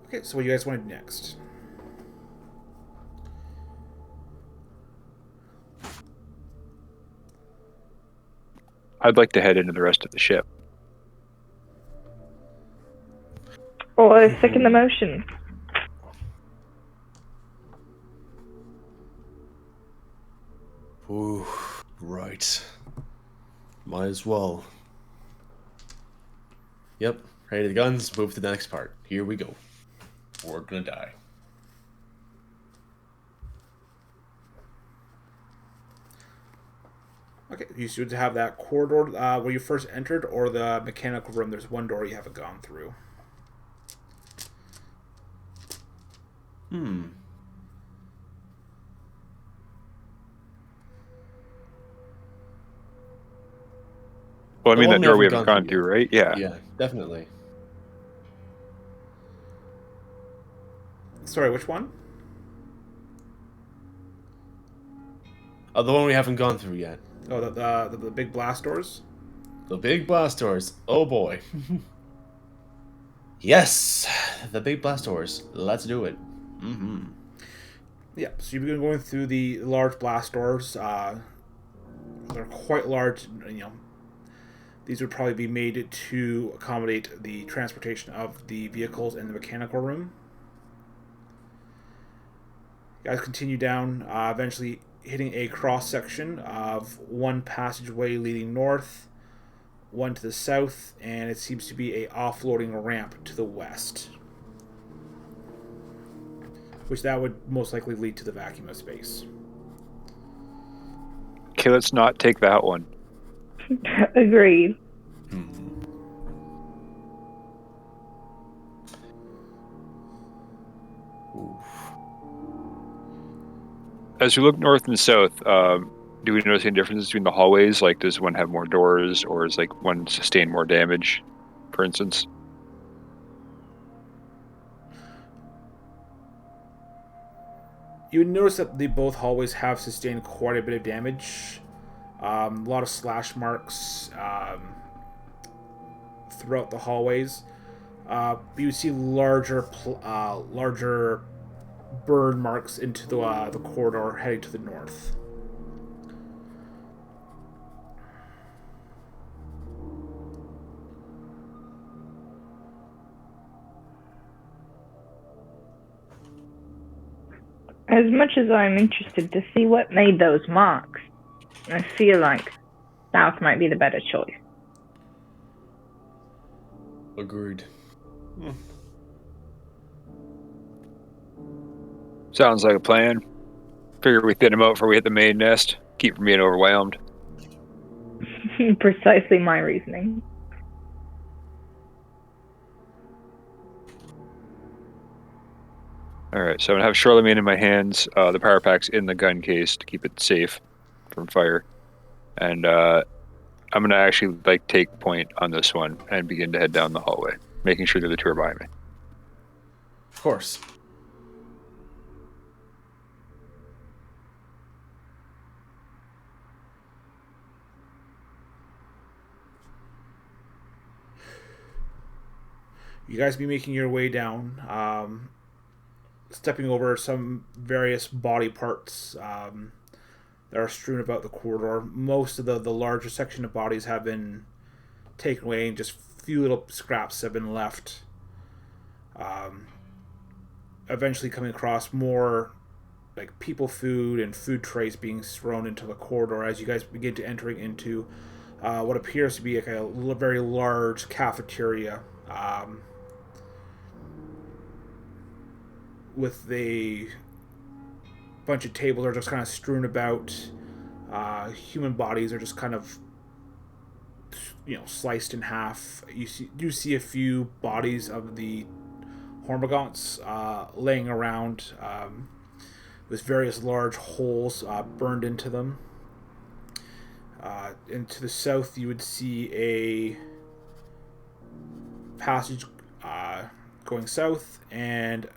Okay, so what do you guys want to do next? I'd like to head into the rest of the ship. Or second the motion. Ooh, right. Might as well. Yep, ready the guns, move to the next part. Here we go. We're gonna die. Okay, you should have that corridor where you first entered, or the mechanical room. There's one door you haven't gone through. Well, I The mean, one that door we haven't haven't gone through, right? Yeah. Yeah, definitely. Sorry, which one? The one we haven't gone through yet. Oh, the big blast doors? The big blast doors. Oh boy. Yes, the big blast doors. Let's do it. Mm-hmm. Yeah, so you've been going through the large blast doors. They're quite large. These would probably be made to accommodate the transportation of the vehicles in the mechanical room. You guys continue down, eventually hitting a cross section of one passageway leading north, one to the south, and it seems to be a offloading ramp to the west, which that would most likely lead to the vacuum of space. Okay, let's not take that one. Agreed. As we look north and south, do we notice any differences between the hallways? Like, does one have more doors, or is like one sustain more damage, for instance? You would notice that both hallways have sustained quite a bit of damage. A lot of slash marks throughout the hallways. You would see larger burn marks into the corridor heading to the north. As much as I'm interested to see what made those marks, I feel like south might be the better choice. Agreed. Sounds like a plan. Figure we thin them out before we hit the main nest. Keep from being overwhelmed. Precisely my reasoning. All right, so I'm gonna have Charlemagne in my hands, the power pack's in the gun case to keep it safe from fire, and I'm gonna actually take point on this one and begin to head down the hallway, making sure that the two are behind me. Of course. You guys be making your way down, stepping over some various body parts that are strewn about the corridor. Most of the larger section of bodies have been taken away, and just few little scraps have been left. Eventually coming across more like people food and food trays being thrown into the corridor as you guys begin to entering into what appears to be like a very large cafeteria, with a bunch of tables are just kind of strewn about. Human bodies are just kind of, sliced in half. You see a few bodies of the Hormagaunts laying around, with various large holes burned into them. And to the south, you would see a passage going south, and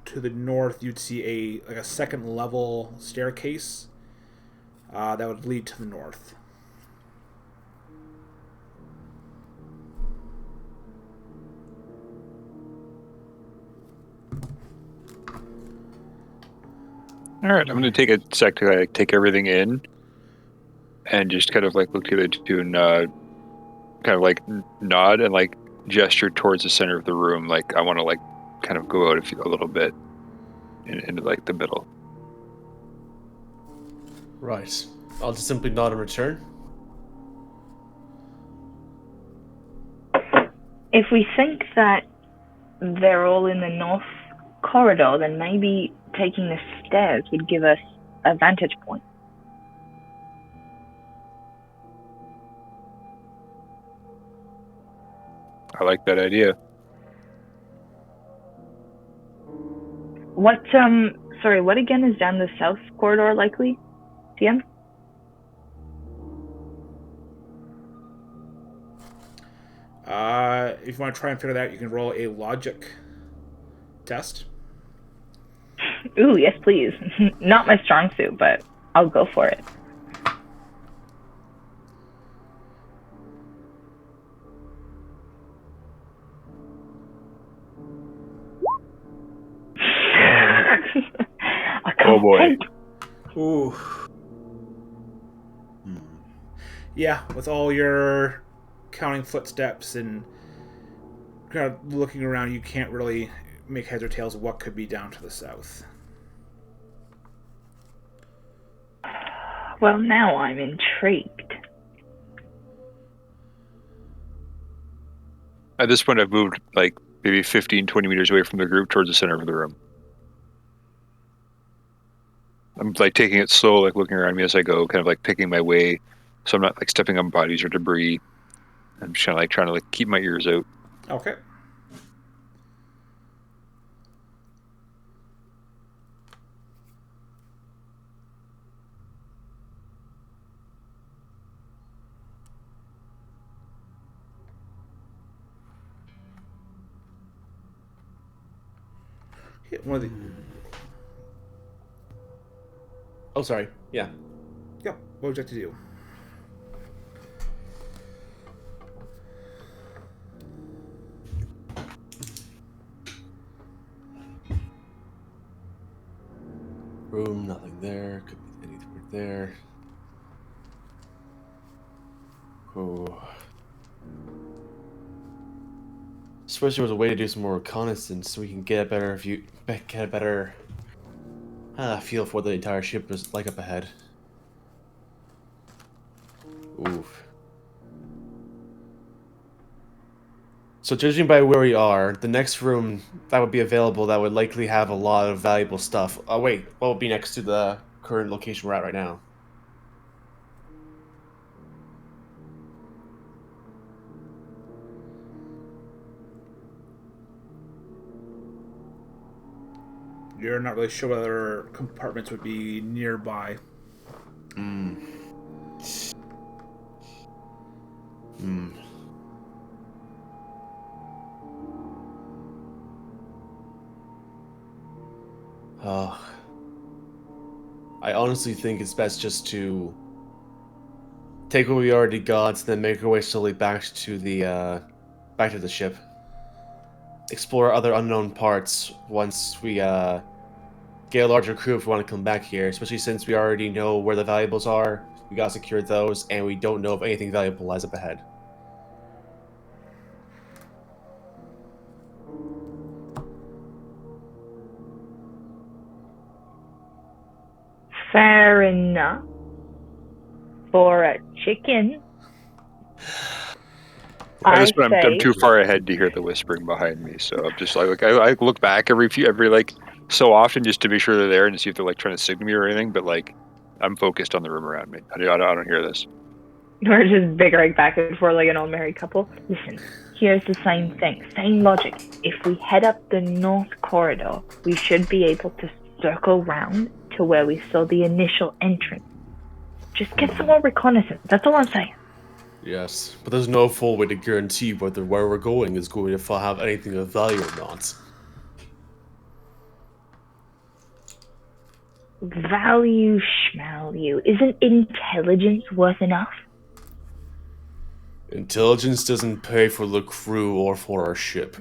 to the north, you'd see a second level staircase that would lead to the north. All right, I'm gonna take a sec to take everything in, and just kind of look to the two and kind of nod and gesture towards the center of the room. I want to kind of go out a little bit into the middle. Right. I'll just simply nod in return. If we think that they're all in the north corridor, then maybe taking the stairs would give us a vantage point. I like that idea. What again is down the south corridor likely? TM? If you want to try and figure that out, you can roll a logic test. Ooh, yes, please. Not my strong suit, but I'll go for it. Oh boy. Ooh. Yeah, with all your counting footsteps and kind of looking around, you can't really make heads or tails of what could be down to the south. Well, now I'm intrigued. At this point, I've moved like maybe 15, 20 meters away from the group towards the center of the room. I'm like taking it slow, like looking around me as I go, kind of like picking my way, so I'm not like stepping on bodies or debris. I'm just kind of like trying to like keep my ears out. Okay. One of the. Oh, sorry. Yeah. Yep. What would you like to do? Room, nothing there. Could be anything there. Oh. Suppose there was a way to do some more reconnaissance so we can get a better view, get a better feel for what the entire ship is like up ahead. Oof. So judging by where we are, the next room that would be available that would likely have a lot of valuable stuff. Oh wait, what would be next to the current location we're at right now? You're not really sure whether compartments would be nearby. I honestly think it's best just to take what we already got, then make our way slowly back to the ship. Explore other unknown parts once we get a larger crew if we want to come back here, especially since we already know where the valuables are. We gotta secure those, and we don't know if anything valuable lies up ahead. Fair enough. For a chicken. At this point, I'm say too far ahead to hear the whispering behind me, so I'm just like I look back every like so often just to be sure they're there and to see if they're like trying to signal me or anything. But like I'm focused on the room around me. I don't hear this. we're just bickering back and forth like an old married couple. Listen, here's the same thing, same logic. If we head up the north corridor, we should be able to circle round to where we saw the initial entrance. Just get some more reconnaissance. That's all I'm saying. Yes, but there's no full way to guarantee whether where we're going is going to have anything of value or not. Value schmalue. Isn't intelligence worth enough? Intelligence doesn't pay for the crew or for our ship.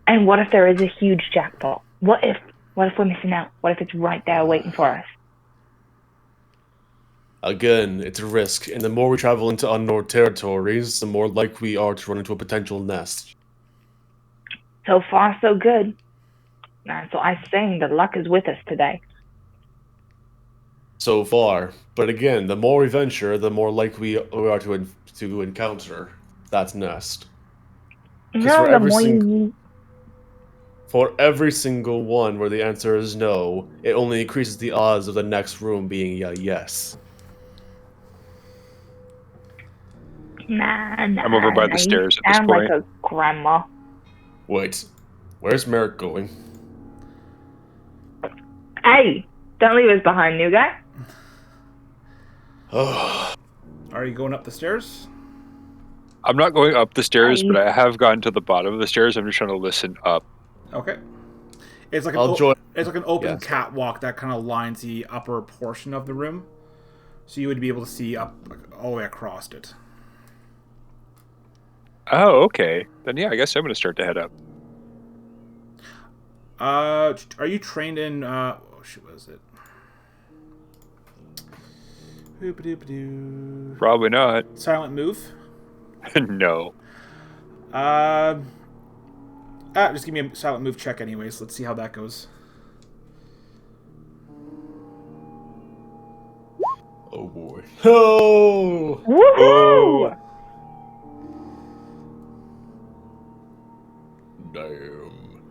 And what if there is a huge jackpot? What if we're missing out? What if it's right there waiting for us? Again, it's a risk, and the more we travel into unknown territories, the more likely we are to run into a potential nest. So far, so good. So I'm saying the luck is with us today. so far. But again, the more we venture, the more likely we are to encounter that nest. No, for the every more sing- you For every single one where the answer is no, it only increases the odds of the next room being a yes. nah, I'm over by the you stairs at this sound like point. a grandma. Wait, where's Merrick going? Hey, don't leave us behind, new guy. Oh, Are you going up the stairs? I'm not going up the stairs, Aye. but I have gotten to the bottom of the stairs. I'm just trying to listen up. Okay. It's like I'll join. it's like an open Yeah. catwalk that kind of lines the upper portion of the room, so you would be able to see up all the way across it. Oh, okay. Then yeah, I guess I'm going to start to head up. Are you trained in oh shit, what is it? Boop-a-doop-a-doo. Probably not. Silent move. No. Just give me a silent move check, anyways. Let's see how that goes. Oh boy. Oh! Woohoo! Damn.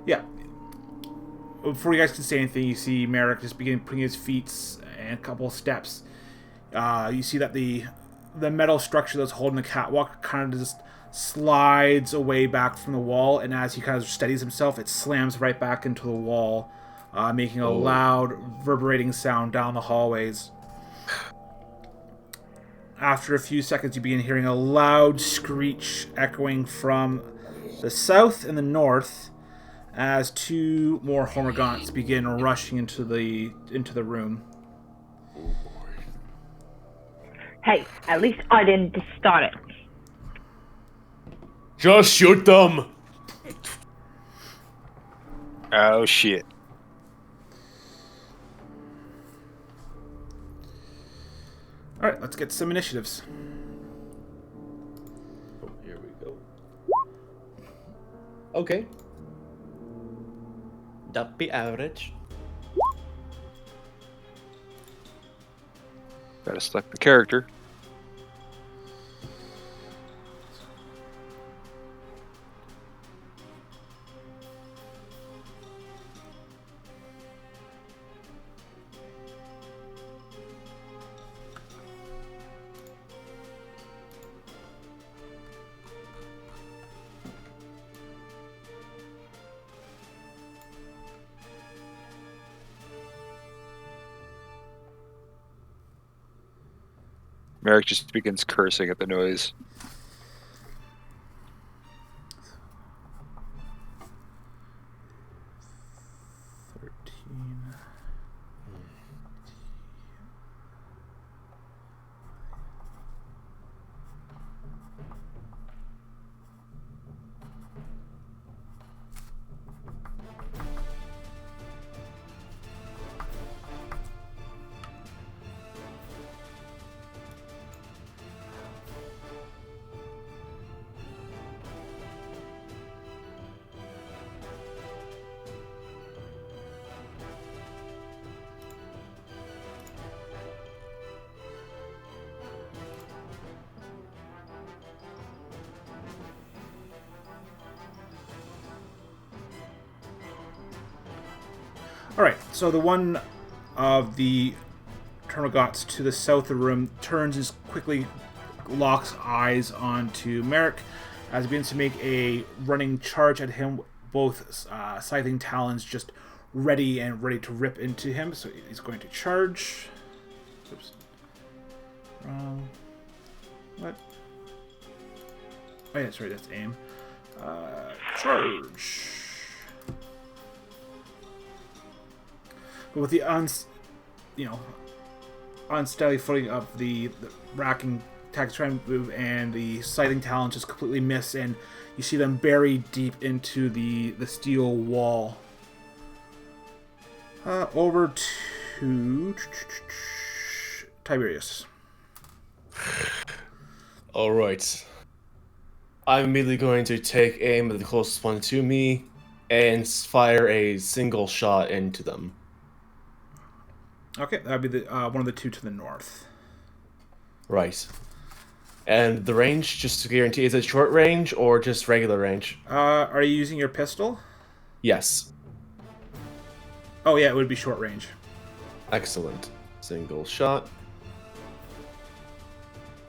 Yeah. Before you guys can say anything, you see Merrick just begin putting his feet and a couple of steps. You see that the metal structure that's holding the catwalk kind of just slides away back from the wall, and as he kind of steadies himself, it slams right back into the wall, making a loud, reverberating sound down the hallways. After a few seconds, you begin hearing a loud screech echoing from the south and the north, as two more Hormagaunts begin rushing into the room. Hey, at least I didn't start it. Just shoot them! Oh, shit. All right, let's get some initiatives. Oh, here we go. Okay. That'd be average. Gotta select the character. Merrick just begins cursing at the noise. All right, so the one of the Termagots to the south of the room turns and quickly locks eyes onto Merrick as he begins to make a running charge at him, both scything talons just ready to rip into him. So he's going to charge. Oops. Wrong. What? Oh yeah, sorry, that's aim. Charge. But with the unsteady footing of the racking attack try and move and the scything talons just completely miss, and you see them buried deep into the steel wall. Over to Tiberius. Alright. I'm immediately going to take aim at the closest one to me and fire a single shot into them. Okay, that'd be the one of the two to the north. Right. And the range, just to guarantee, is it short range or just regular range? Are you using your pistol? Yes. Oh yeah, it would be short range. Excellent. Single shot.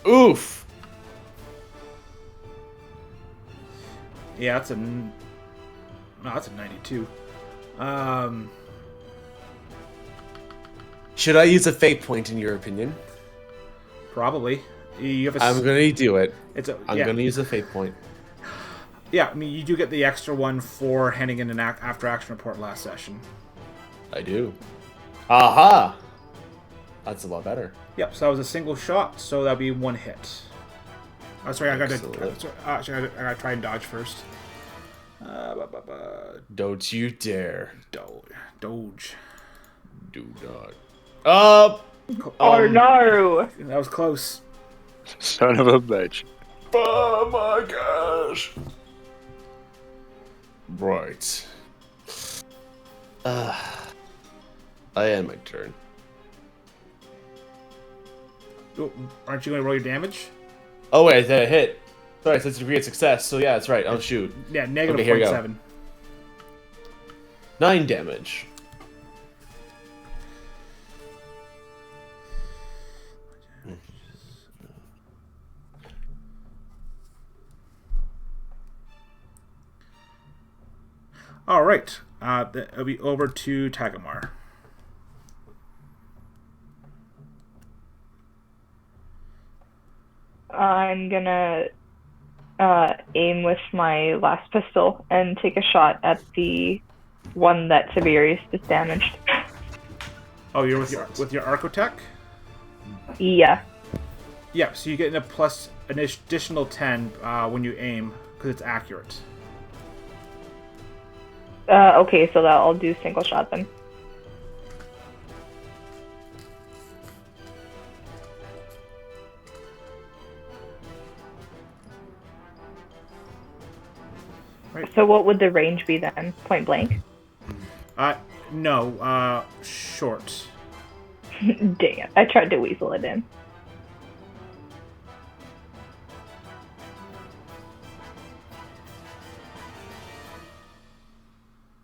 Oof! Yeah, that's a 92. Should I use a fate point in your opinion? Probably. You have a. I'm gonna do it. I'm yeah. gonna use a fate point. Yeah, I mean, you do get the extra one for handing in an after action report last session. I do. Aha! That's a lot better. Yep, so that was a single shot, so that'd be one hit. Oh, sorry, I gotta try and dodge first. Don't you dare. Doge. Do not. Oh no! That was close. Son of a bitch. Oh my gosh. Right. I end my turn. Oh, aren't you going to roll your damage? Oh wait, that hit. Sorry, so it's a degree of success. So yeah, that's right. Oh shoot. Yeah, negative Okay, here we go. 0.7. 9 damage. All right, that'll be over to Tagamar. I'm gonna aim with my last pistol and take a shot at the one that Tiberius just damaged. Oh, you're with your Archotech? Yeah. Yeah, so you get an additional 10 when you aim because it's accurate. Okay, so I'll do single shot then. Right. So what would the range be then? Point blank? No, short. Dang it. I tried to weasel it in.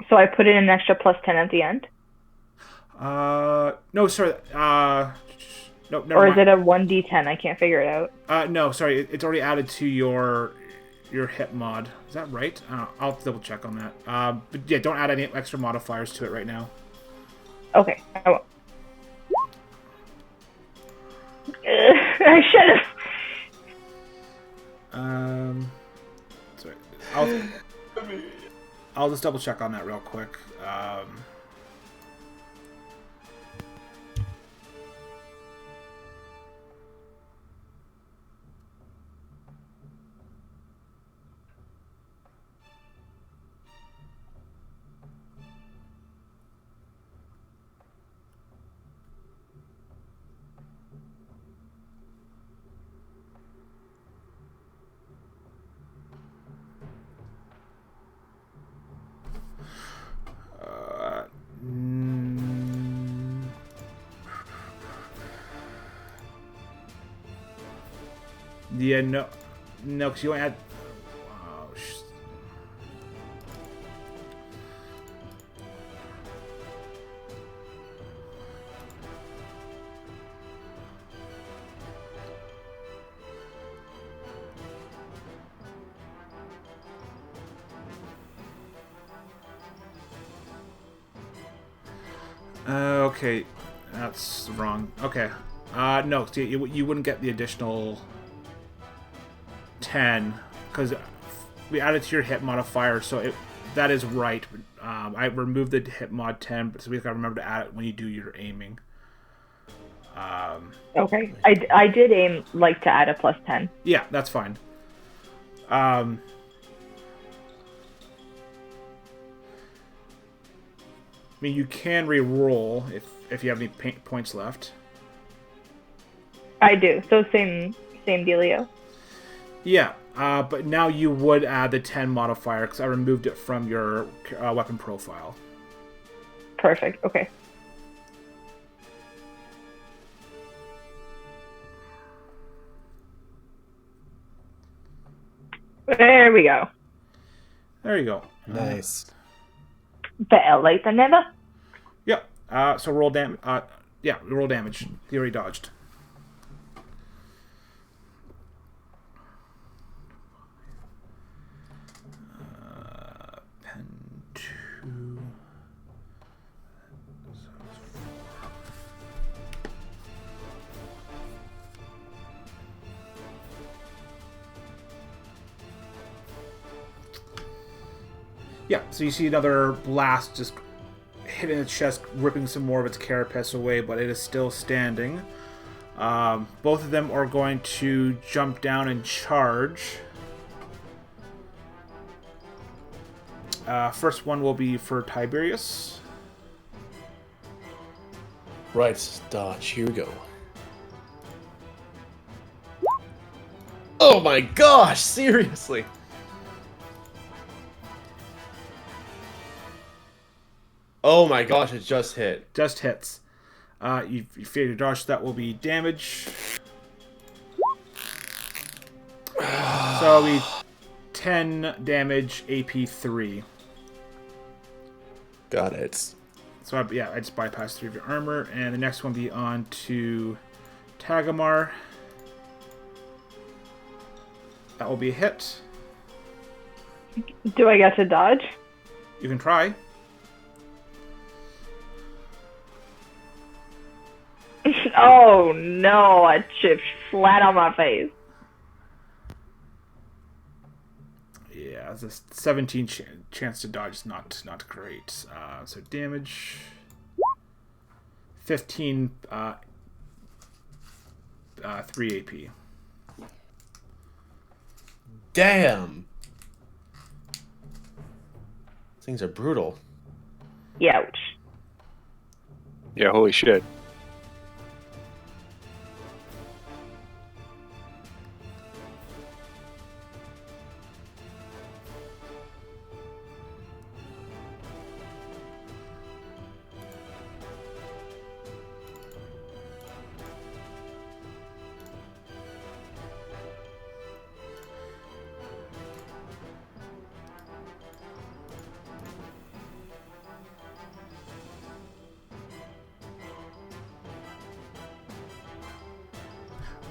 So I put in an extra plus 10 at the end? No, sorry. No, never Or is mind. it a 1d10? I can't figure it out. No, sorry. It's already added to your hit mod. Is that right? I'll double check on that. But yeah, don't add any extra modifiers to it right now. Okay, I won't. I should have. Sorry. I'll just double check on that real quick. Yeah, no, because you only had. Oh, okay, that's wrong. Okay, no, see, you wouldn't get the additional 10 because we added to your hit modifier, so that is right. I removed the hit mod 10, so we gotta remember to add it when you do your aiming. Okay. I did aim like to add a plus 10. Yeah, that's fine. I mean, you can re-roll if you have any points left. I do. So same dealio. Yeah, but now you would add the 10 modifier because I removed it from your weapon profile. Perfect. Okay. There we go. There you go. Nice. Better late than never. Yep. So roll damage. Yeah, roll damage. He already dodged. Pen 2. Yeah, so you see another blast just hitting its chest, ripping some more of its carapace away, but it is still standing. Both of them are going to jump down and charge. First one will be for Tiberius. Right, dodge. Here we go. Oh my gosh! Seriously. Oh my gosh! It just hit. Just hits. You fail your dodge, that will be damage. So it'll be 10 damage, AP 3. Got it. So I just bypassed 3 of your armor, and the next one will be on to Tagamar. That will be a hit. Do I get to dodge? You can try. Oh no, I chipped flat on my face. Yeah, it's a 17 chance to dodge is not great. So damage 15 3 AP. Damn. Things are brutal. Ouch. Yeah, holy shit.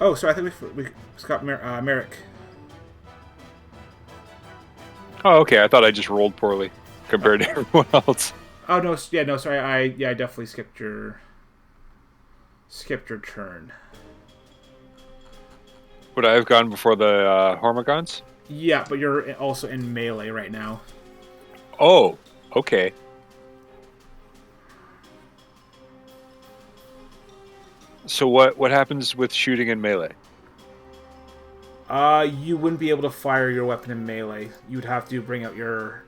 Oh, so I think we got Merrick. Oh, okay. I thought I just rolled poorly compared to everyone else. Oh no, sorry. I definitely skipped your turn. Would I have gone before the Hormigons? Yeah, but you're also in melee right now. Oh, okay. So what happens with shooting in melee? You wouldn't be able to fire your weapon in melee. You'd have to bring out your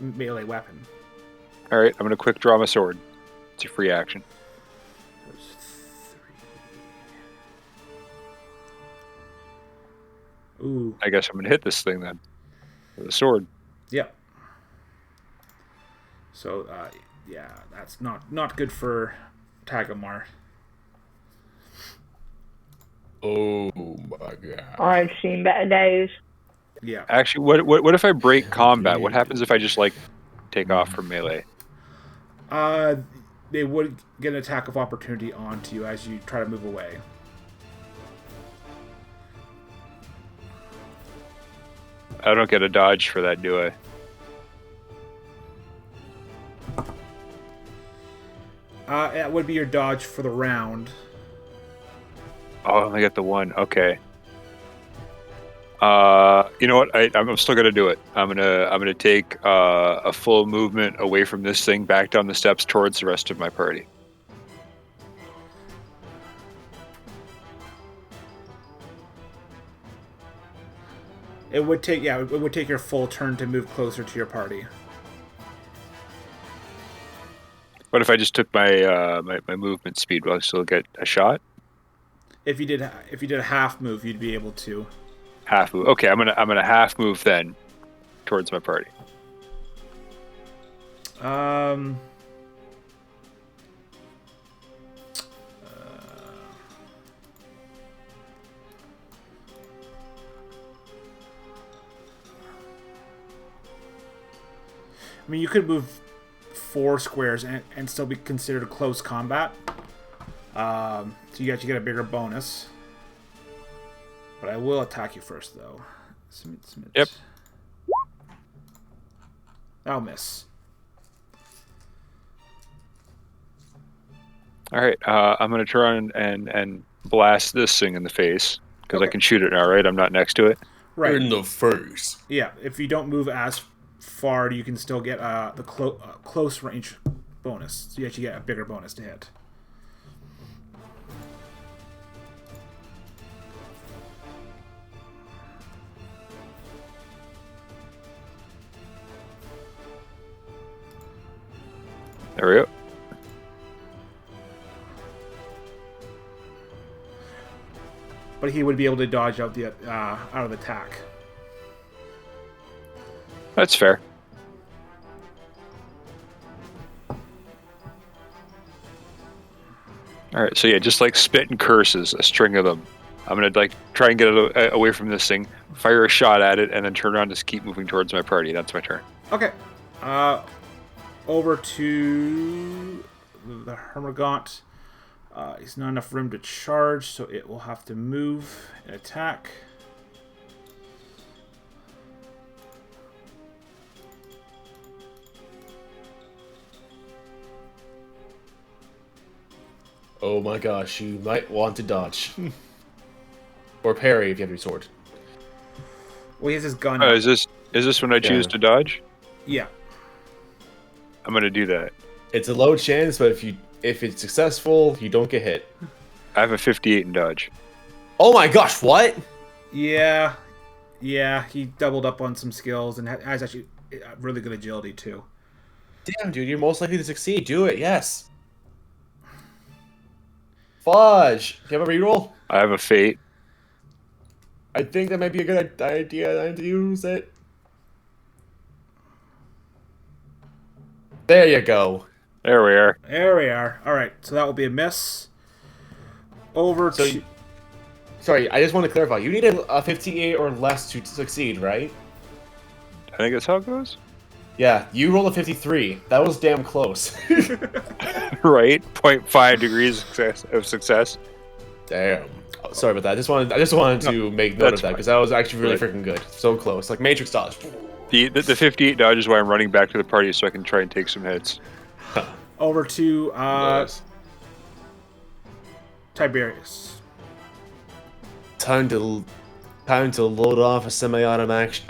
melee weapon. All right, I'm gonna quick draw my sword. It's a free action. There's 3. Ooh. I guess I'm gonna hit this thing then with a sword. Yep. So, yeah, that's not good for Tagamar. Oh my god. I've seen better days. Yeah. Actually, what if I break combat? What happens if I just like take off from melee? They would get an attack of opportunity onto you as you try to move away. I don't get a dodge for that, do I? That would be your dodge for the round. Oh, I only get the one. Okay. You know what? I'm still gonna do it. I'm gonna take a full movement away from this thing, back down the steps towards the rest of my party. It would take your full turn to move closer to your party. What if I just took my my movement speed? Will I still get a shot? If you did a half move, you'd be able to. Half move. Okay, I'm gonna half move then towards my party. I mean, you could move 4 squares and still be considered close combat. So you actually get a bigger bonus. But I will attack you first, though. Submit. Yep. That'll miss. All right. I'm gonna try and blast this thing in the face because I Okay. can shoot it now, right? I'm not next to it. Right. In the face. Yeah, if you don't move as far, you can still get the close range bonus. So you actually get a bigger bonus to hit. There we go. But he would be able to dodge out the out of the attack. That's fair. All right, so yeah, just like spit and curses, a string of them. I'm gonna like try and get it away from this thing, fire a shot at it, and then turn around and just keep moving towards my party. That's my turn. Okay. Over to the Hermagant. He's not enough room to charge, so it will have to move and attack. Oh my gosh, you might want to dodge. Or parry if you have your sword. Well, he has his gun. Is this when I choose Yeah. to dodge? Yeah. I'm gonna do that. It's a low chance, but if it's successful, you don't get hit. I have a 58 in dodge. Oh my gosh, what? Yeah. Yeah, he doubled up on some skills and has actually really good agility, too. Damn, dude, you're most likely to succeed. Do it, yes. Fudge, do you have a reroll? I have a fate. I think that might be a good idea to use it. There you go. There we are. There we are. All right, so that will be a miss. Over So, to... sorry, I just want to clarify. You need a 58 or less to succeed, right? I think that's how it goes. Yeah, you rolled a 53. That was damn close. Right? 0.5 degrees of success. Damn. Oh, sorry about that. I just wanted to make note that's of that fine. because that was actually really Right. freaking good. So close, like Matrix dodge. The 58 dodge is why I'm running back to the party so I can try and take some hits. Over to Nice. Tiberius. Time to load off a semi-automatic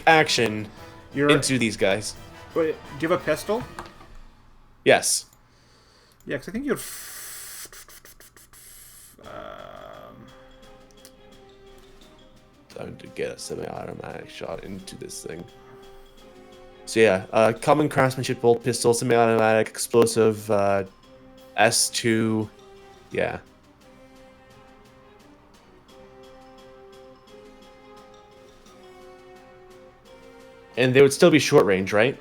action You're... into these guys. Wait, do you have a pistol? Yes. Yeah, because I think you have... Time to get a semi-automatic shot into this thing. So yeah, common craftsmanship bolt pistol, semi-automatic, explosive, S2, yeah. And they would still be short range, right?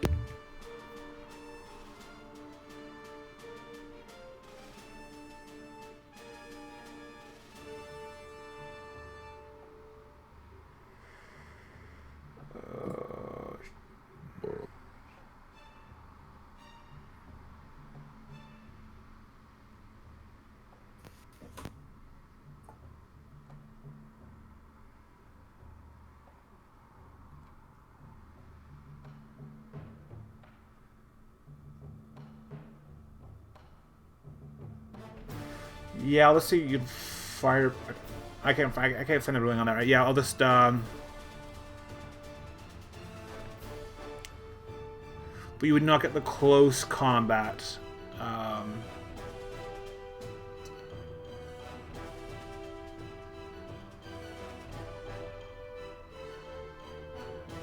Yeah, let's see. You can fire... I can't find the ruling on that, right? Yeah, I'll just... But you would not get the close combat.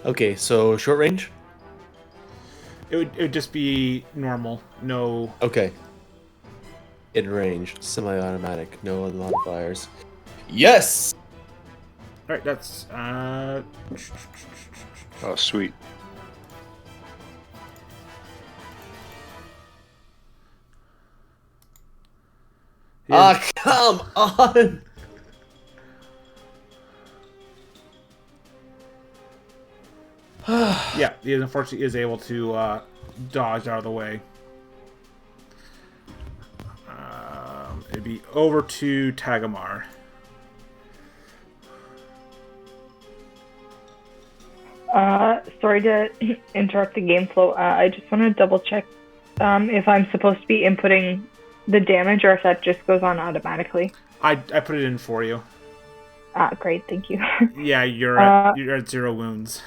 Okay, so short range? It would just be normal. No... Okay. In range, semi-automatic, no other modifiers. Yes! Alright, that's... Oh, sweet. Ah, come on! Yeah, he unfortunately is able to dodge out of the way. It'd be over to Tagamar. Sorry to interrupt the game flow. I just want to double check if I'm supposed to be inputting the damage or if that just goes on automatically. I put it in for you. Great, thank you. Yeah, you're at 0 wounds.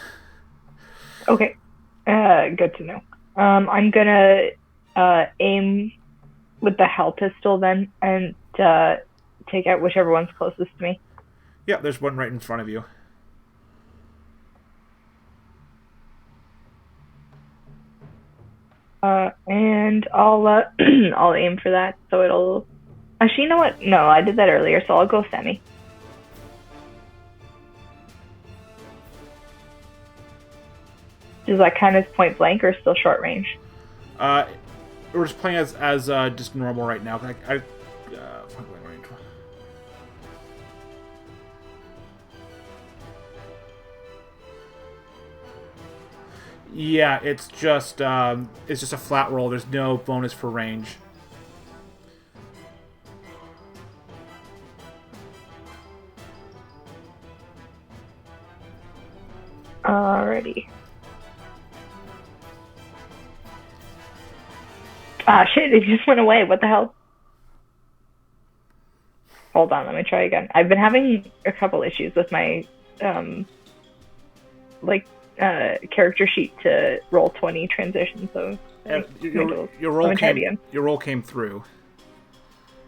Okay, good to know. I'm gonna aim with the Hell pistol then and take out whichever one's closest to me. Yeah, there's one right in front of you. And I'll I'll aim for that. So it'll. Actually, you know what? No, I did that earlier, so I'll go semi. Does that count as point blank or still short range? We're just playing as just normal right now. Point blank range. Yeah, it's just a flat roll. There's no bonus for range. Alrighty. Ah, shit, it just went away. What the hell? Hold on, let me try again. I've been having a couple issues with my, character sheet to roll 20 transition, so... Your roll came through.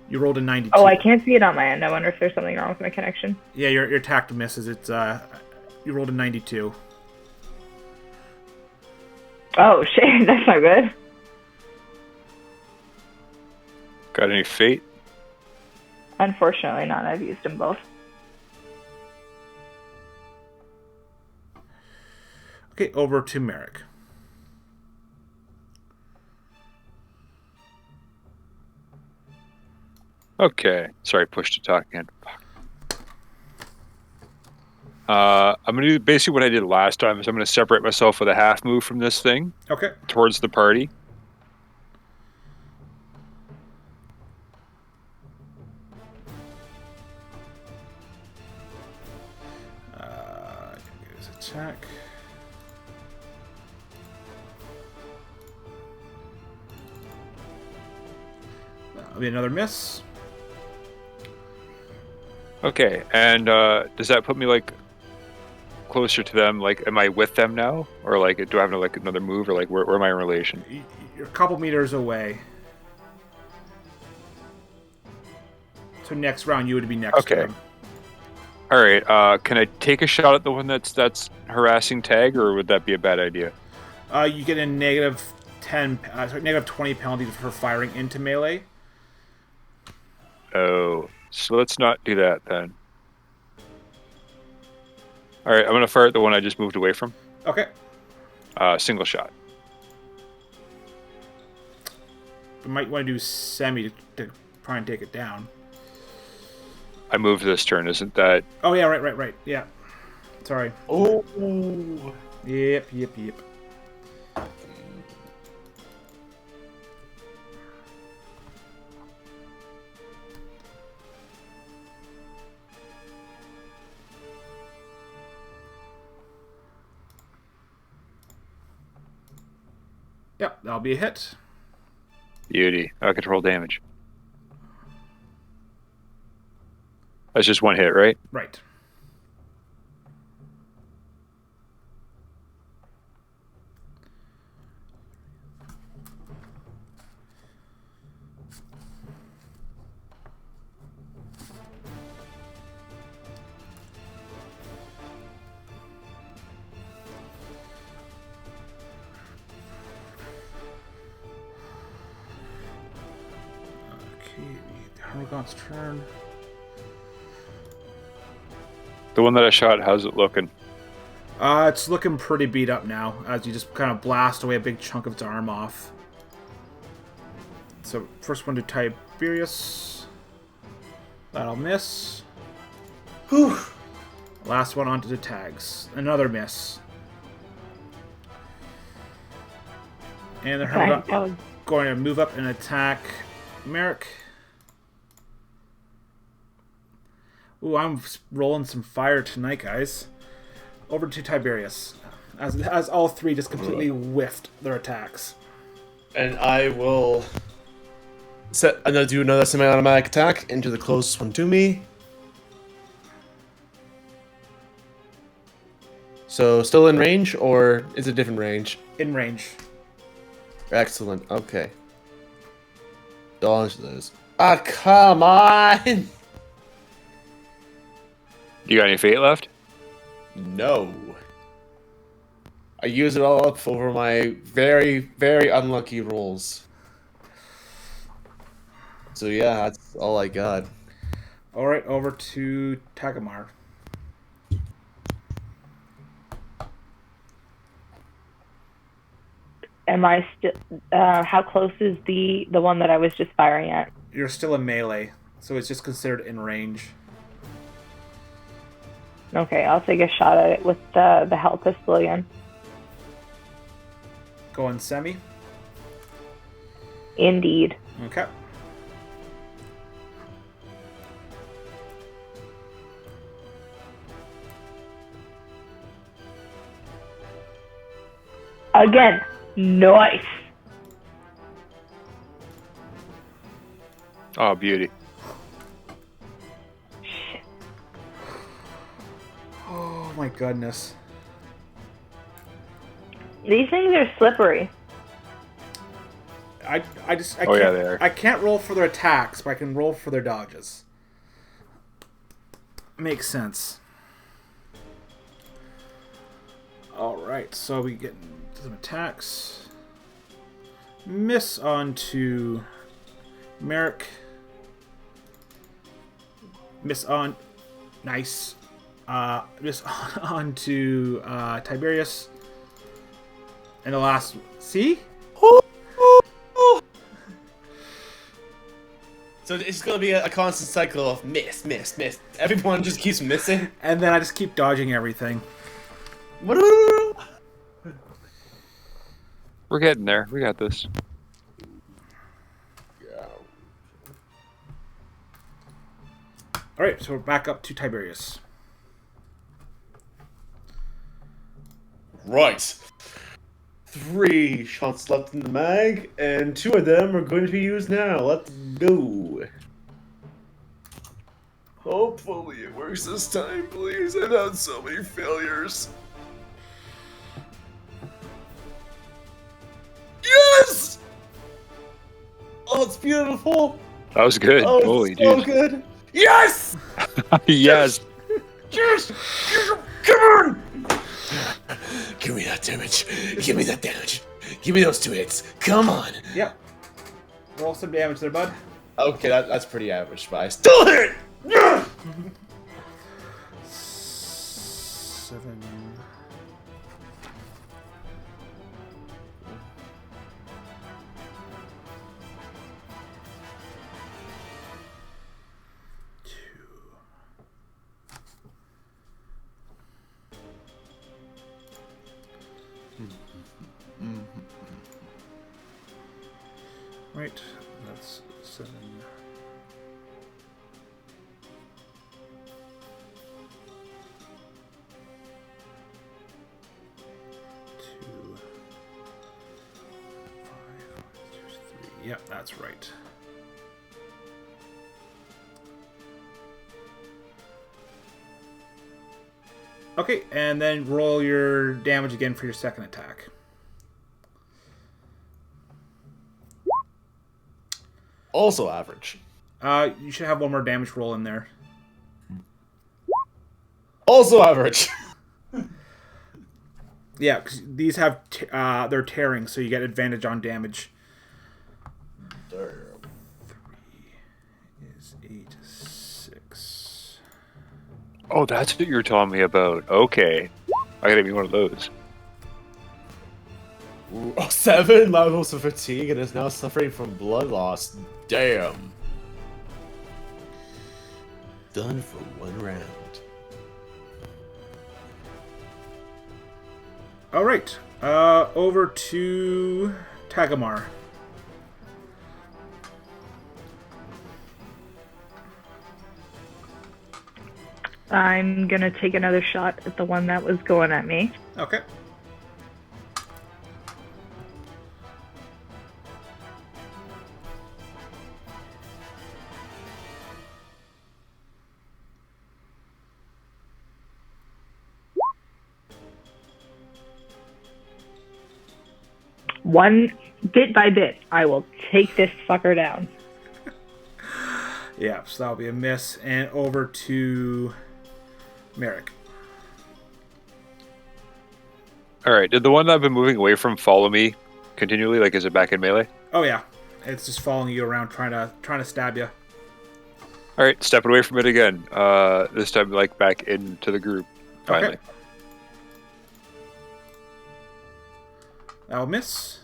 You rolled a 92. Oh, I can't see it on my end. I wonder if there's something wrong with my connection. Yeah, your tact misses. It's, you rolled a 92. Oh, shit, that's not good. Got any fate? Unfortunately not. I've used them both. Okay, over to Merrick. Okay. Sorry, push to talk again. I'm going to do basically what I did last time. Is I'm going to separate myself with a half move from this thing. Okay. Towards the party. Attack. That'll be another miss. Okay, and does that put me like closer to them? Like, am I with them now, or like, do I have like another move, or like, where am I in relation? You're a couple meters away. So next round, you would be next to them. All right. Can I take a shot at the one that's harassing Tag, or would that be a bad idea? You get a negative 20 penalty for firing into melee. Oh, so let's not do that then. All right, I'm gonna fire at the one I just moved away from. Okay. Single shot. You might want to do semi to try and take it down. I moved this turn, isn't that? Oh yeah, right. Yeah. Sorry. Oh. Yep. Yep, that'll be a hit. Beauty. I control damage. That's just one hit, right? Right. Hargon's turn. The one that I shot, how's it looking? It's looking pretty beat up now, as you just kind of blast away a big chunk of its arm off. So, first one to Tiberius. That'll miss. Whew. Last one onto the tags. Another miss. And the Sorry, Hermit that was going to move up and attack Merrick. Ooh, I'm rolling some fire tonight, guys. Over to Tiberius. As all three just completely whiffed their attacks. And I will do another semi-automatic attack into the closest one to me. So still in range, or is it a different range? In range. Excellent. Okay. Dodge those. Ah, come on! You got any fate left? No. I use it all up over my very, very unlucky rolls. So yeah, that's all I got. Alright, over to Tagamar. Am I still? How close is the one that I was just firing at? You're still in melee, so it's just considered in range. Okay, I'll take a shot at it with the hell pistol again. Going semi. Indeed. Okay. Again, nice. Oh, beauty. Shit. Oh my goodness. These things are slippery. I Oh, can't, yeah, they are. I can't roll for their attacks, but I can roll for their dodges. Makes sense. Alright, so we get some attacks. Miss onto Merrick. Miss on... Nice. Miss onto Tiberius. And the last... See? So it's gonna be a constant cycle of miss, miss, miss. Everyone just keeps missing. And then I just keep dodging everything. We're getting there. We got this. Alright, so we're back up to Tiberius. Right. 3 shots left in the mag, and 2 of them are going to be used now. Let's go. Hopefully it works this time, please. I've had so many failures. Yes! Oh, it's beautiful. That was good. Oh, Holy it's so dude. good. Yes! Yes. Yes! Come on! Give me that damage. Give me that damage. Give me those 2 hits. Come on. Yep. Roll some damage there, bud. Okay, that's pretty average, but I still hit it! 7. Right, that's 7. 2, 5, 3. Yep, that's right. Okay, and then roll your damage again for your second attack. Also average. You should have one more damage roll in there. Also average. Yeah, because these have they're tearing, so you get advantage on damage. 3 is 8, 6. Oh, that's what you were telling me about. Okay. I gotta be one of those. Ooh, 7 levels of fatigue and is now suffering from blood loss. Damn. Done for 1 round. All right, over to Tagamar. I'm gonna take another shot at the one that was going at me. Okay. One bit by bit, I will take this fucker down. Yeah, so that'll be a miss. And over to Merrick. All right. Did the one that I've been moving away from follow me continually? Like, is it back in melee? Oh yeah, it's just following you around, trying to stab you. All right, stepping away from it again. This time, like, back into the group. Finally. Okay. That'll miss.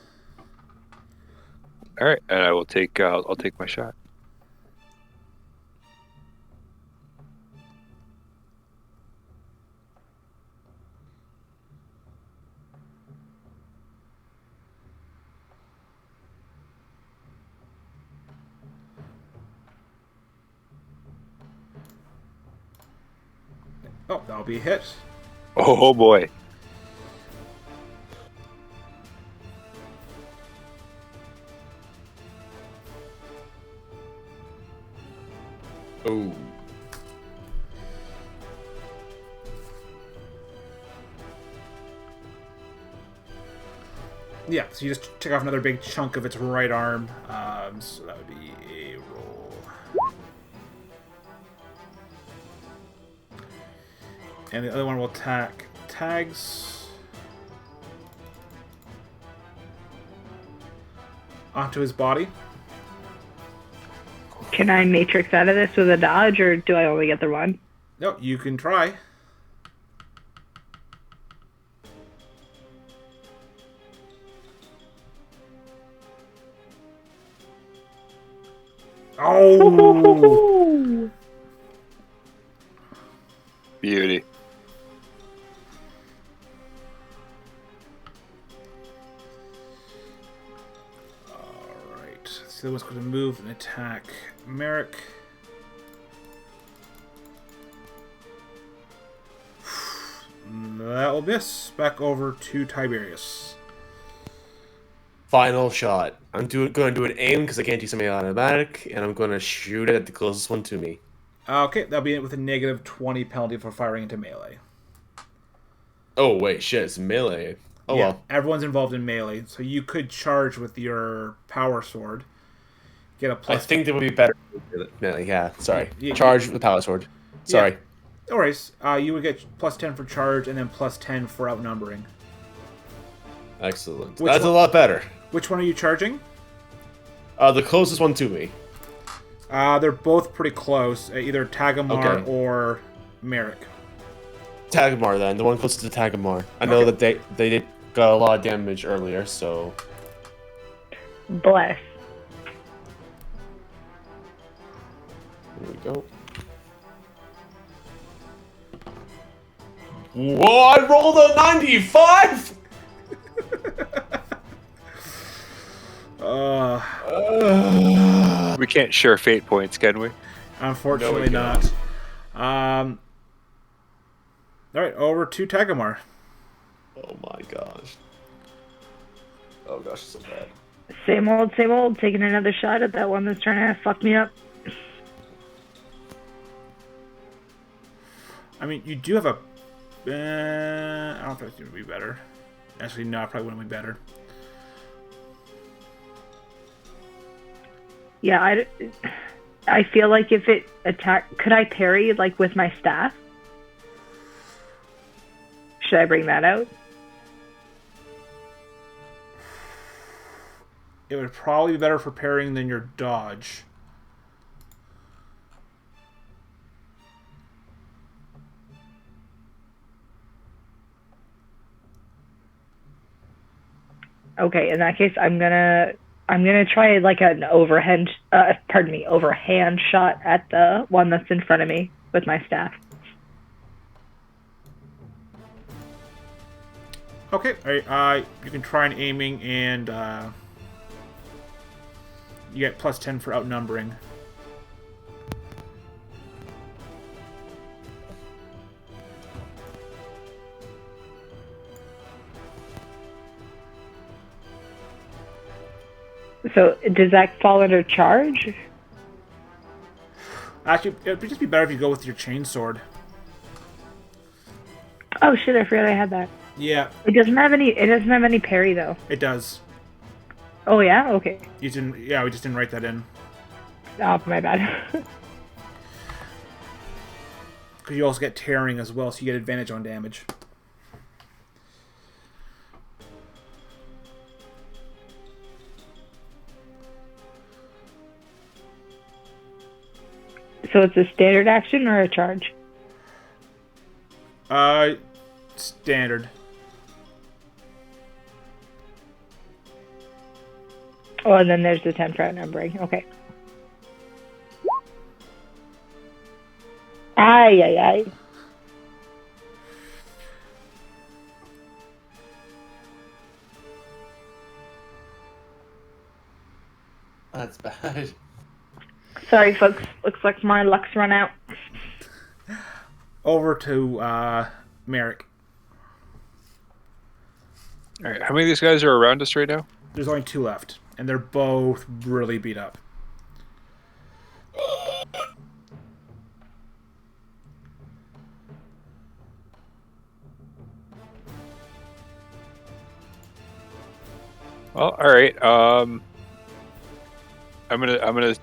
All right, and I will take. I'll take my shot. Oh, that'll be a hit. Oh boy. Oh. Yeah, so you just take off another big chunk of its right arm. So that would be a roll. And the other one will attack tags onto his body. Can I matrix out of this with a dodge, or do I only get the one? No, you can try. Oh! Beauty. Alright, so the one's going to move and attack Merrick. That will miss. Back over to Tiberius. Final shot. I'm going to do an aim because I can't do something automatic, and I'm going to shoot it at the closest one to me. Okay, that'll be it with a negative 20 penalty for firing into melee. Oh, wait, shit, it's melee. Oh, yeah, well. everyone's involved in melee, so you could charge with your power sword. Get a I plus. think that would be better. Melee, yeah, sorry. Yeah, Charge with the power sword. Sorry. Yeah. No worries. You would get plus 10 for charge and then plus 10 for outnumbering. Excellent. Which That's one? a lot better. Which one are you charging? The closest one to me. They're both pretty close. Either Tagamar Okay. or Merrick. Tagamar, then. The one closest to Tagamar. I know Okay. that they did got a lot of damage earlier, so... Bless. Here we go. Whoa, I rolled a 95! We can't share fate points, can we? Unfortunately No, not. Alright, over to Tagamar. Oh my gosh. Oh gosh, it's so bad. Same old, taking another shot at that one that's trying to fuck me up. I mean, you do have a... I don't think it's going to be better. Actually, no, it probably wouldn't be better. Yeah, I feel like if it attack, could I parry like with my staff? Should I bring that out? It would probably be better for parrying than your dodge. Okay, in that case, I'm gonna try like an overhand shot at the one that's in front of me with my staff. Okay, alright, you can try an aiming and You get plus 10 for outnumbering. So does that fall under charge? Actually, it would just be better if you go with your chainsword. Oh shit! I forgot I had that. Yeah, It doesn't have any. It doesn't have any parry though. it does. Oh yeah. Okay. You didn't. Yeah, we just didn't write that in. Oh, my bad. Because you also get tearing as well, so you get advantage on damage. So it's a standard action or a charge? Standard. Oh, and then there's the 10 for outnumbering. Okay. Ay, ay, ay. That's bad. Sorry, folks. Looks like my luck's run out. Over to Merrick. All right, how many of these guys are around us right now? There's only 2 left, and they're both really beat up. Well, all right. I'm gonna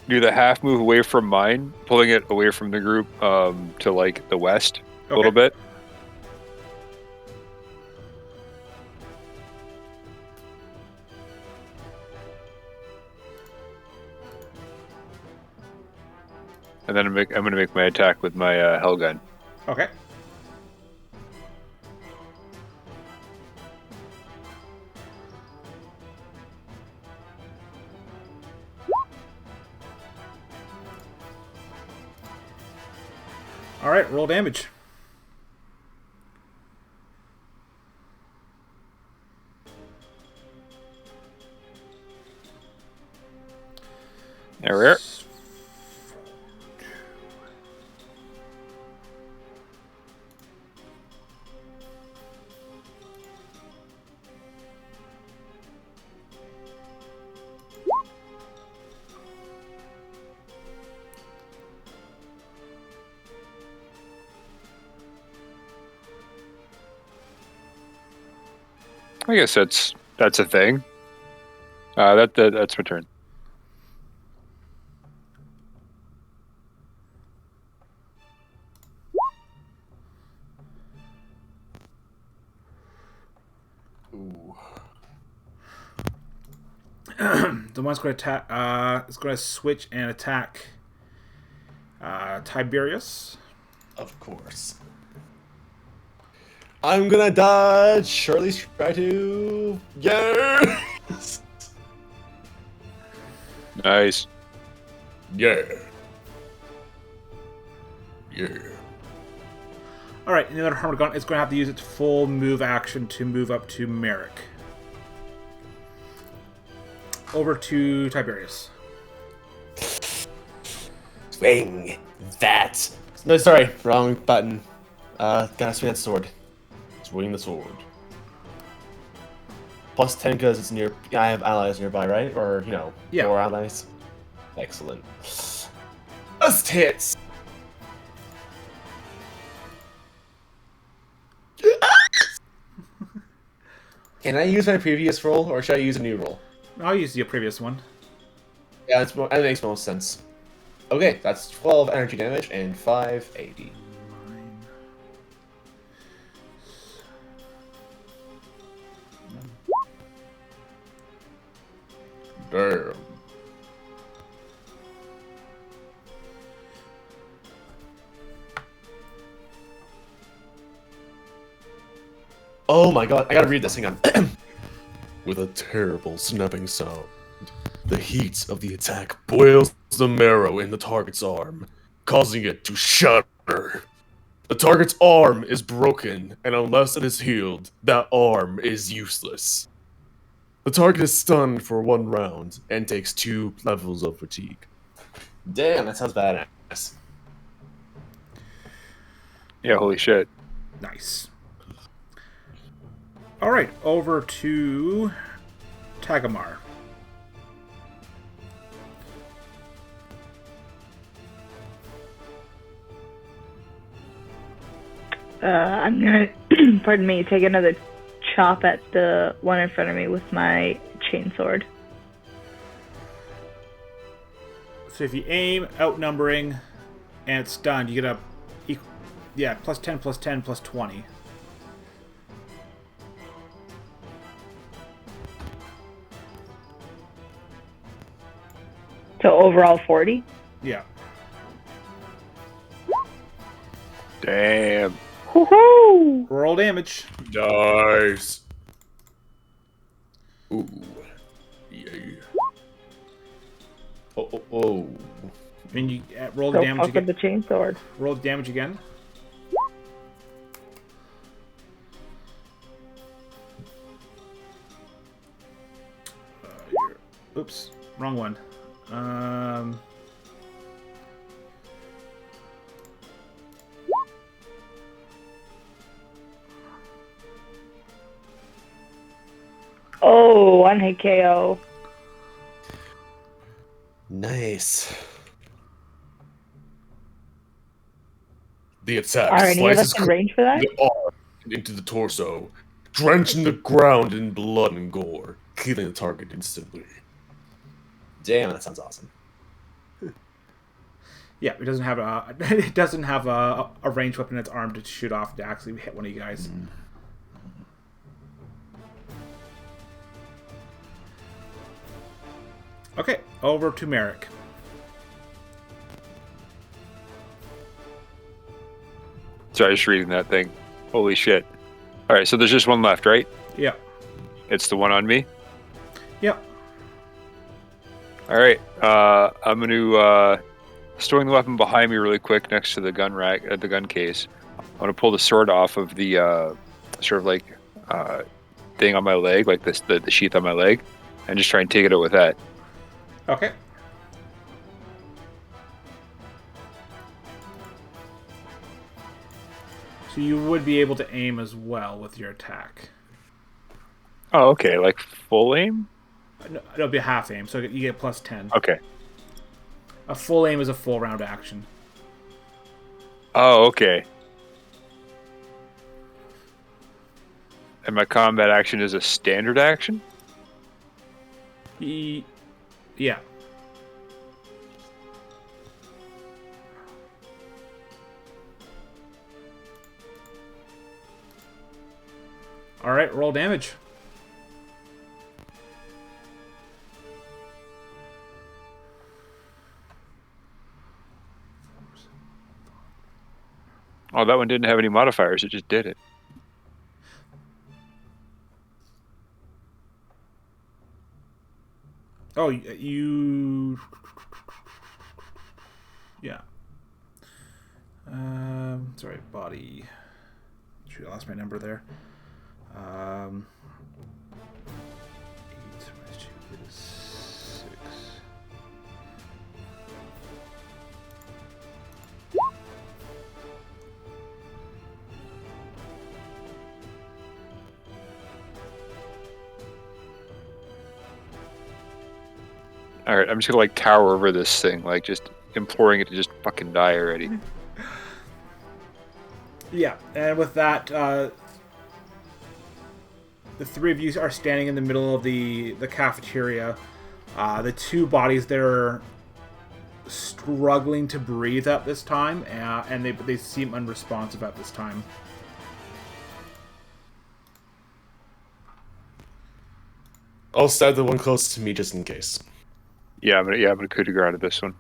do the half move away from mine, pulling it away from the group to like the west a little bit. And then I'm gonna make my attack with my hell gun. Okay. All right, roll damage. There we are. I guess that's a thing. That's my turn. Ooh. The one's going to attack. It's going to switch and attack Tiberius. Of course. I'm gonna dodge, or at least try to. Yes! Nice. Yeah. Yeah. All right, and the other Harmagon is going to have to use its full move action to move up to Merrick. Over to Tiberius. Swing that. No, sorry, wrong button. Gotta swing that sword. Swing the sword. Plus 10 because it's near. I have allies nearby, right? Or Yeah. more allies. Excellent. Us hits. Can I use my previous roll, or should I use a new roll? I'll use your previous one. Yeah, that makes most sense. Okay, that's 12 energy damage and 5 AD. Damn. Oh my god, I gotta read this, hang on. With a terrible snapping sound, the heat of the attack boils the marrow in the target's arm, causing it to shatter. The target's arm is broken, and unless it is healed, that arm is useless. The target is stunned for 1 round and takes 2 levels of fatigue. Damn, that sounds badass. Yeah, holy shit. Nice. All right, over to Tagamar. I'm gonna, pardon me, take another chop at the one in front of me with my chainsword. So if you aim, outnumbering, and it's stunned, you get a plus 10, plus 10, plus 20. So overall 40. Yeah. Damn. Woohoo! Roll damage. Nice. Ooh. Yeah. Oh. And you roll the So damage fuck with again. the chainsword. Roll the damage again. Oops, wrong one. Oh, one hit KO. Nice. The attack Are any of us slices in range for that? the arm into the torso, drenching the ground in blood and gore, killing the target instantly. Damn, that sounds awesome. Yeah, it doesn't have a ranged weapon in its arm to shoot off to actually hit one of you guys. Okay, over to Merrick. Sorry, I was just reading that thing. Holy shit. All right, so there's just one left, right? Yeah. It's the one on me. Yep. All right. I'm going to storing the weapon behind me really quick next to the gun rack, the gun case. I'm going to pull the sword off of the sort of like thing on my leg, like this the sheath on my leg, and just try and take it out with that. Okay. So you would be able to aim as well with your attack. Oh, okay. Like full aim? No, it'll be a half aim, so you get plus 10. Okay. A full aim is a full round action. Oh, okay. And my combat action is a standard action? Yeah. All right, roll damage. Oh, that one didn't have any modifiers. It just did it. Oh, you... Yeah. Sorry, body... Shoot, I lost my number there. 8 minus 2 is 6. All right, I'm just gonna like tower over this thing, like just imploring it to just fucking die already. Yeah, and with that, the three of you are standing in the middle of the cafeteria. The two bodies that are struggling to breathe at this time, and they seem unresponsive at this time. I'll stab the one closest to me just in case. I'm gonna coup de grace to this one.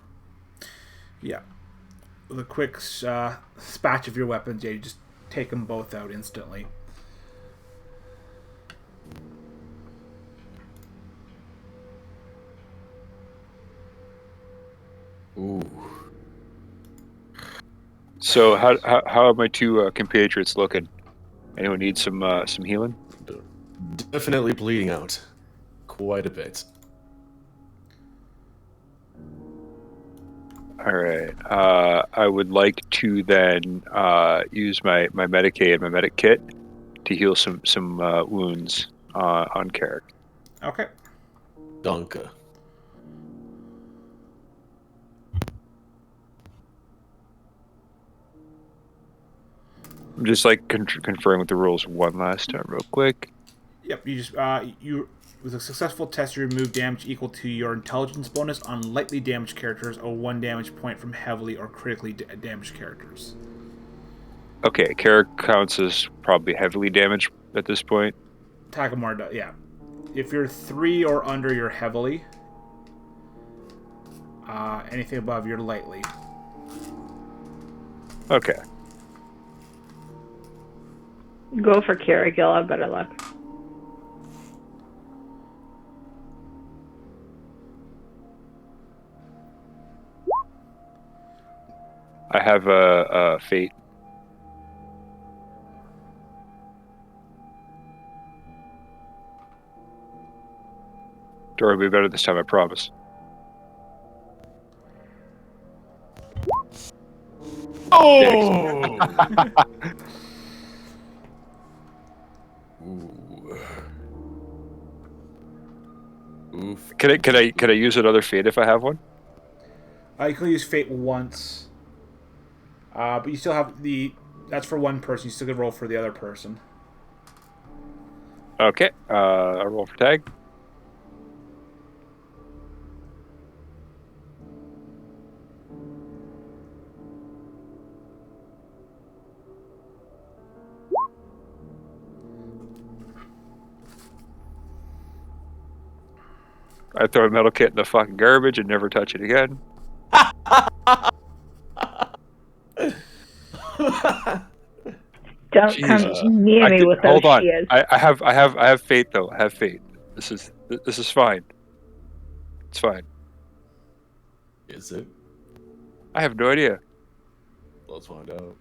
Yeah. With a quick spatch of your weapons, you just take them both out instantly. Ooh. So how are my two compatriots looking? Anyone need some healing? Definitely bleeding out. quite a bit. All right. I would like to then use my Medicaid and my medic kit to heal some wounds on Carrick. Okay. Danke. I'm just like conferring with the rules one last time, real quick. Yep. You just with a successful test, you remove damage equal to your intelligence bonus on lightly damaged characters, or 1 damage point from heavily or critically damaged characters. Okay, Carrick counts as probably heavily damaged at this point. Takamar, yeah. If you're 3 or under, you're heavily. Anything above, you're lightly. Okay. Go for Carrick. You'll have better luck. I have a fate. Dora will be better this time, I promise. Oh! Ooh. Oof. Can I use another fate if I have one? You can use fate once. But you still have that's for one person. You still can roll for the other person. Okay. I roll for tag. I throw a metal kit in the fucking garbage and never touch it again. Don't Jesus. come near me with those Hold on. shears. I have fate though. I have fate. This is fine. It's fine. Is it? I have no idea. Let's find out.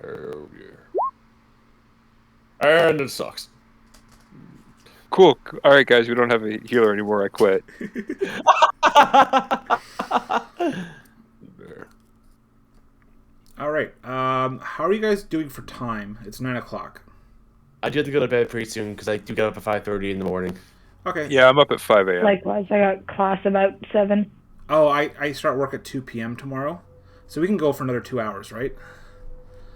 Oh dear. And it sucks. Cool. All right, guys. We don't have a healer anymore. I quit. There. All right. How are you guys doing for time? It's 9 o'clock. I do have to go to bed pretty soon because I do get up at 5:30 in the morning. Okay. Yeah, I'm up at 5 a.m. Likewise, I got class about 7. Oh, I start work at 2 p.m. tomorrow, so we can go for another 2 hours, right?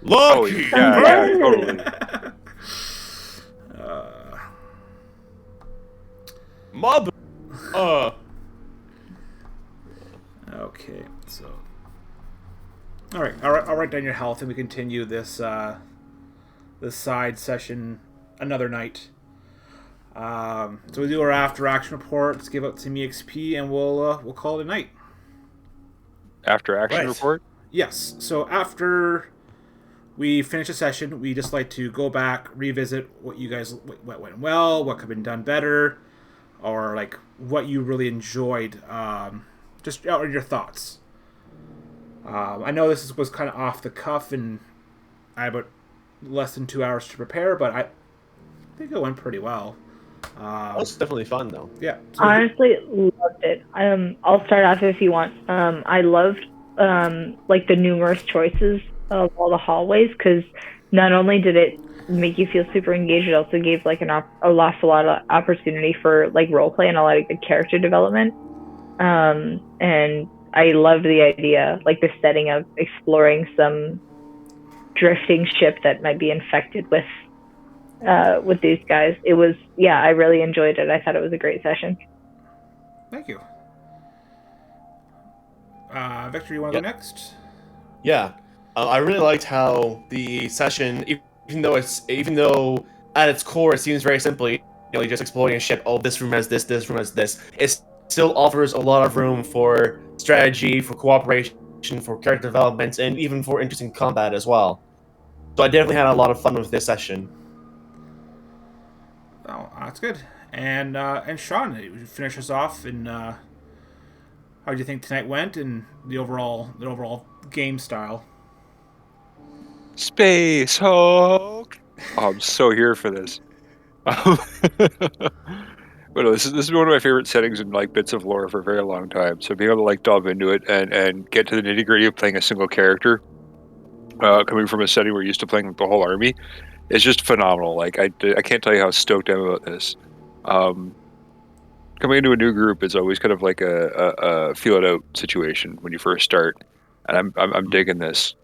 Oh, Lucky! yeah, totally. Mother. Okay, so. All right. I'll write down your health, and we continue this this side session another night. So we do our after action reports, give out some EXP, and we'll call it a night. After action Right. report? Yes. So after we finish a session, we just like to go back, revisit what you guys what went well, what could have been done better, or like what you really enjoyed. Just your thoughts. I know this was kind of off the cuff, and I have about less than 2 hours to prepare, but I think it went pretty well. That was definitely fun though. Yeah. So Honestly, loved it. I'll start off if you want. I loved like the numerous choices of all the hallways, because not only did it make you feel super engaged, it also gave like a lot of opportunity for like role play and a lot of good character development. And I loved the idea, like the setting of exploring some drifting ship that might be infected with these guys. It was, yeah, I really enjoyed it. I thought it was a great session. Thank you. Victor, you want to go next? Yeah, I really liked how the session, even though at its core it seems very simply, you're just exploring a ship. Oh, this room has this room has this. It still offers a lot of room for strategy, for cooperation, for character development, and even for interesting combat as well. So I definitely had a lot of fun with this session. Oh, that's good. And Sean, you finish us off. And how do you think tonight went, and the overall game style? Space Hulk! Oh, I'm so here for this. But no, this is one of my favorite settings in like bits of lore for a very long time. So being able to like delve into it and get to the nitty gritty of playing a single character, coming from a setting we're used to playing with the whole army, is just phenomenal. Like I can't tell you how stoked I am about this. Um, Coming into a new group is always kind of like a feel it out situation when you first start, and I'm digging this.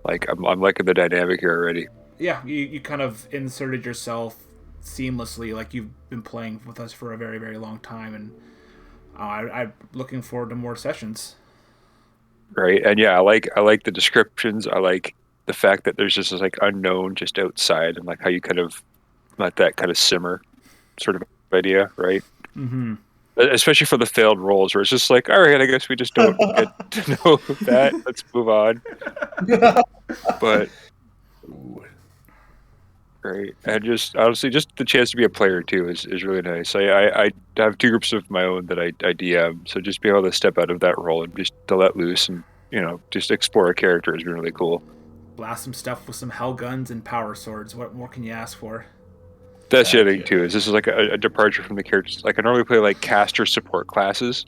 Like I'm liking the dynamic here already. Yeah, you kind of inserted yourself seamlessly, like you've been playing with us for a very, very long time, and I'm looking forward to more sessions. Right, and yeah, I like the descriptions. I like the fact that there's just this like unknown just outside, and like how you kind of let that kind of simmer, sort of idea, right? Mm-hmm. Especially for the failed rolls, where it's just like, all right, I guess we just don't get to know that. Let's move on. But right, and just honestly, just the chance to be a player too is really nice. I have two groups of my own that I DM, so just be able to step out of that role and just to let loose and just explore a character has been really cool. Blast some stuff with some hell guns and power swords. What more can you ask for? That's the other thing too. Is this is like a departure from the characters? Like I normally play like caster support classes,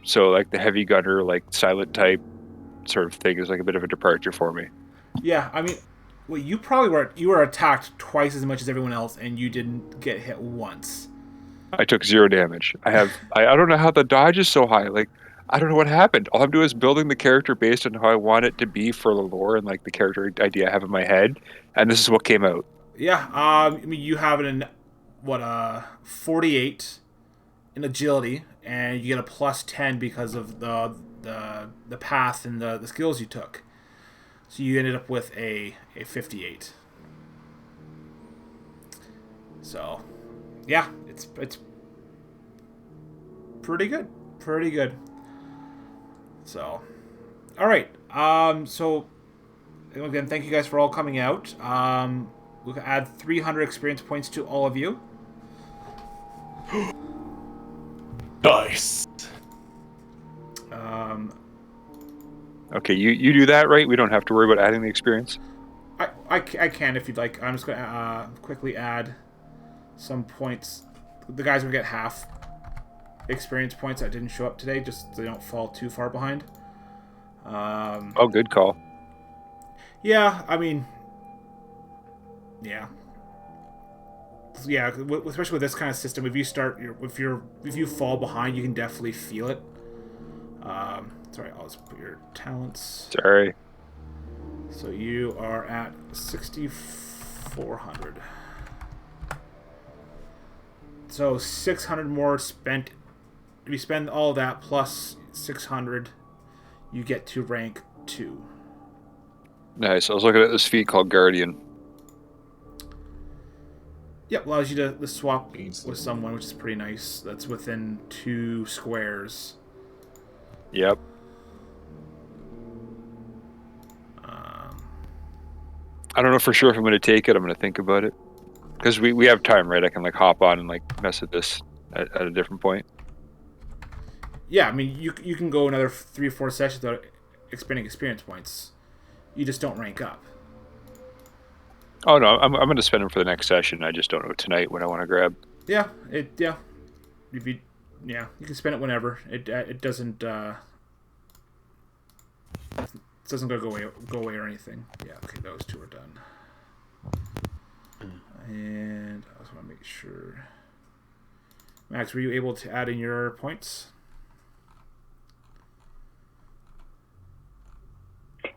so like the heavy gunner, like silent type sort of thing is like a bit of a departure for me. Yeah, I mean, well, you were attacked twice as much as everyone else, and you didn't get hit once. I took 0 damage. I don't know how the dodge is so high. Like I don't know what happened. All I'm doing is building the character based on how I want it to be for the lore and like the character idea I have in my head, and this is what came out. Yeah, I mean, you have an 48 in agility, and you get a plus 10 because of the path and the skills you took. So you ended up with a 58. So, yeah, it's pretty good, pretty good. So, all right. So again, thank you guys for all coming out. We'll add 300 experience points to all of you. Nice. Okay, you do that, right? We don't have to worry about adding the experience. I can if you'd like. I'm just going to quickly add some points. The guys will get half experience points that didn't show up today, just so they don't fall too far behind. Oh, good call. Yeah, I mean, yeah, especially with this kind of system, if you fall behind, you can definitely feel it. Sorry, I'll just put your talents. Sorry. So you are at 6,400. So 600 more spent. If you spend all that plus 600, you get to rank 2. Nice. I was looking at this feat called Guardian. Yep, allows you to swap with someone, which is pretty nice. That's within 2 squares. Yep. I don't know for sure if I'm going to take it. I'm going to think about it. Because we have time, right? I can like hop on and like mess with this at a different point. Yeah, I mean, you can go another 3 or 4 sessions without expending experience points. You just don't rank up. Oh no, I'm going to spend them for the next session. I just don't know tonight when I want to grab. Yeah, if you can spend it whenever. It doesn't go away or anything. Yeah, okay, those 2 are done. And I just want to make sure. Max, were you able to add in your points?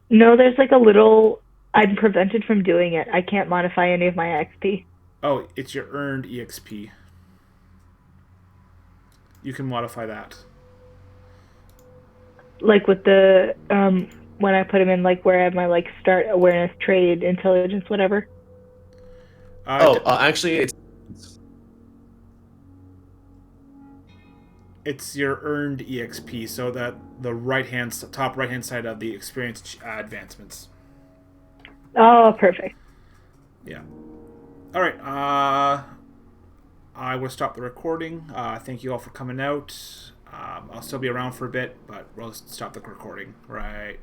No, there's like a little. I'm prevented from doing it. I can't modify any of my XP. Oh, it's your earned EXP. You can modify that. Like with the when I put them in, like where I have my like start awareness, trade, intelligence, whatever. Actually, it's your earned EXP, so that the top right hand side of the experience advancements. Oh, perfect. Yeah. All right. I will stop the recording. Thank you all for coming out. I'll still be around for a bit, but we'll stop the recording right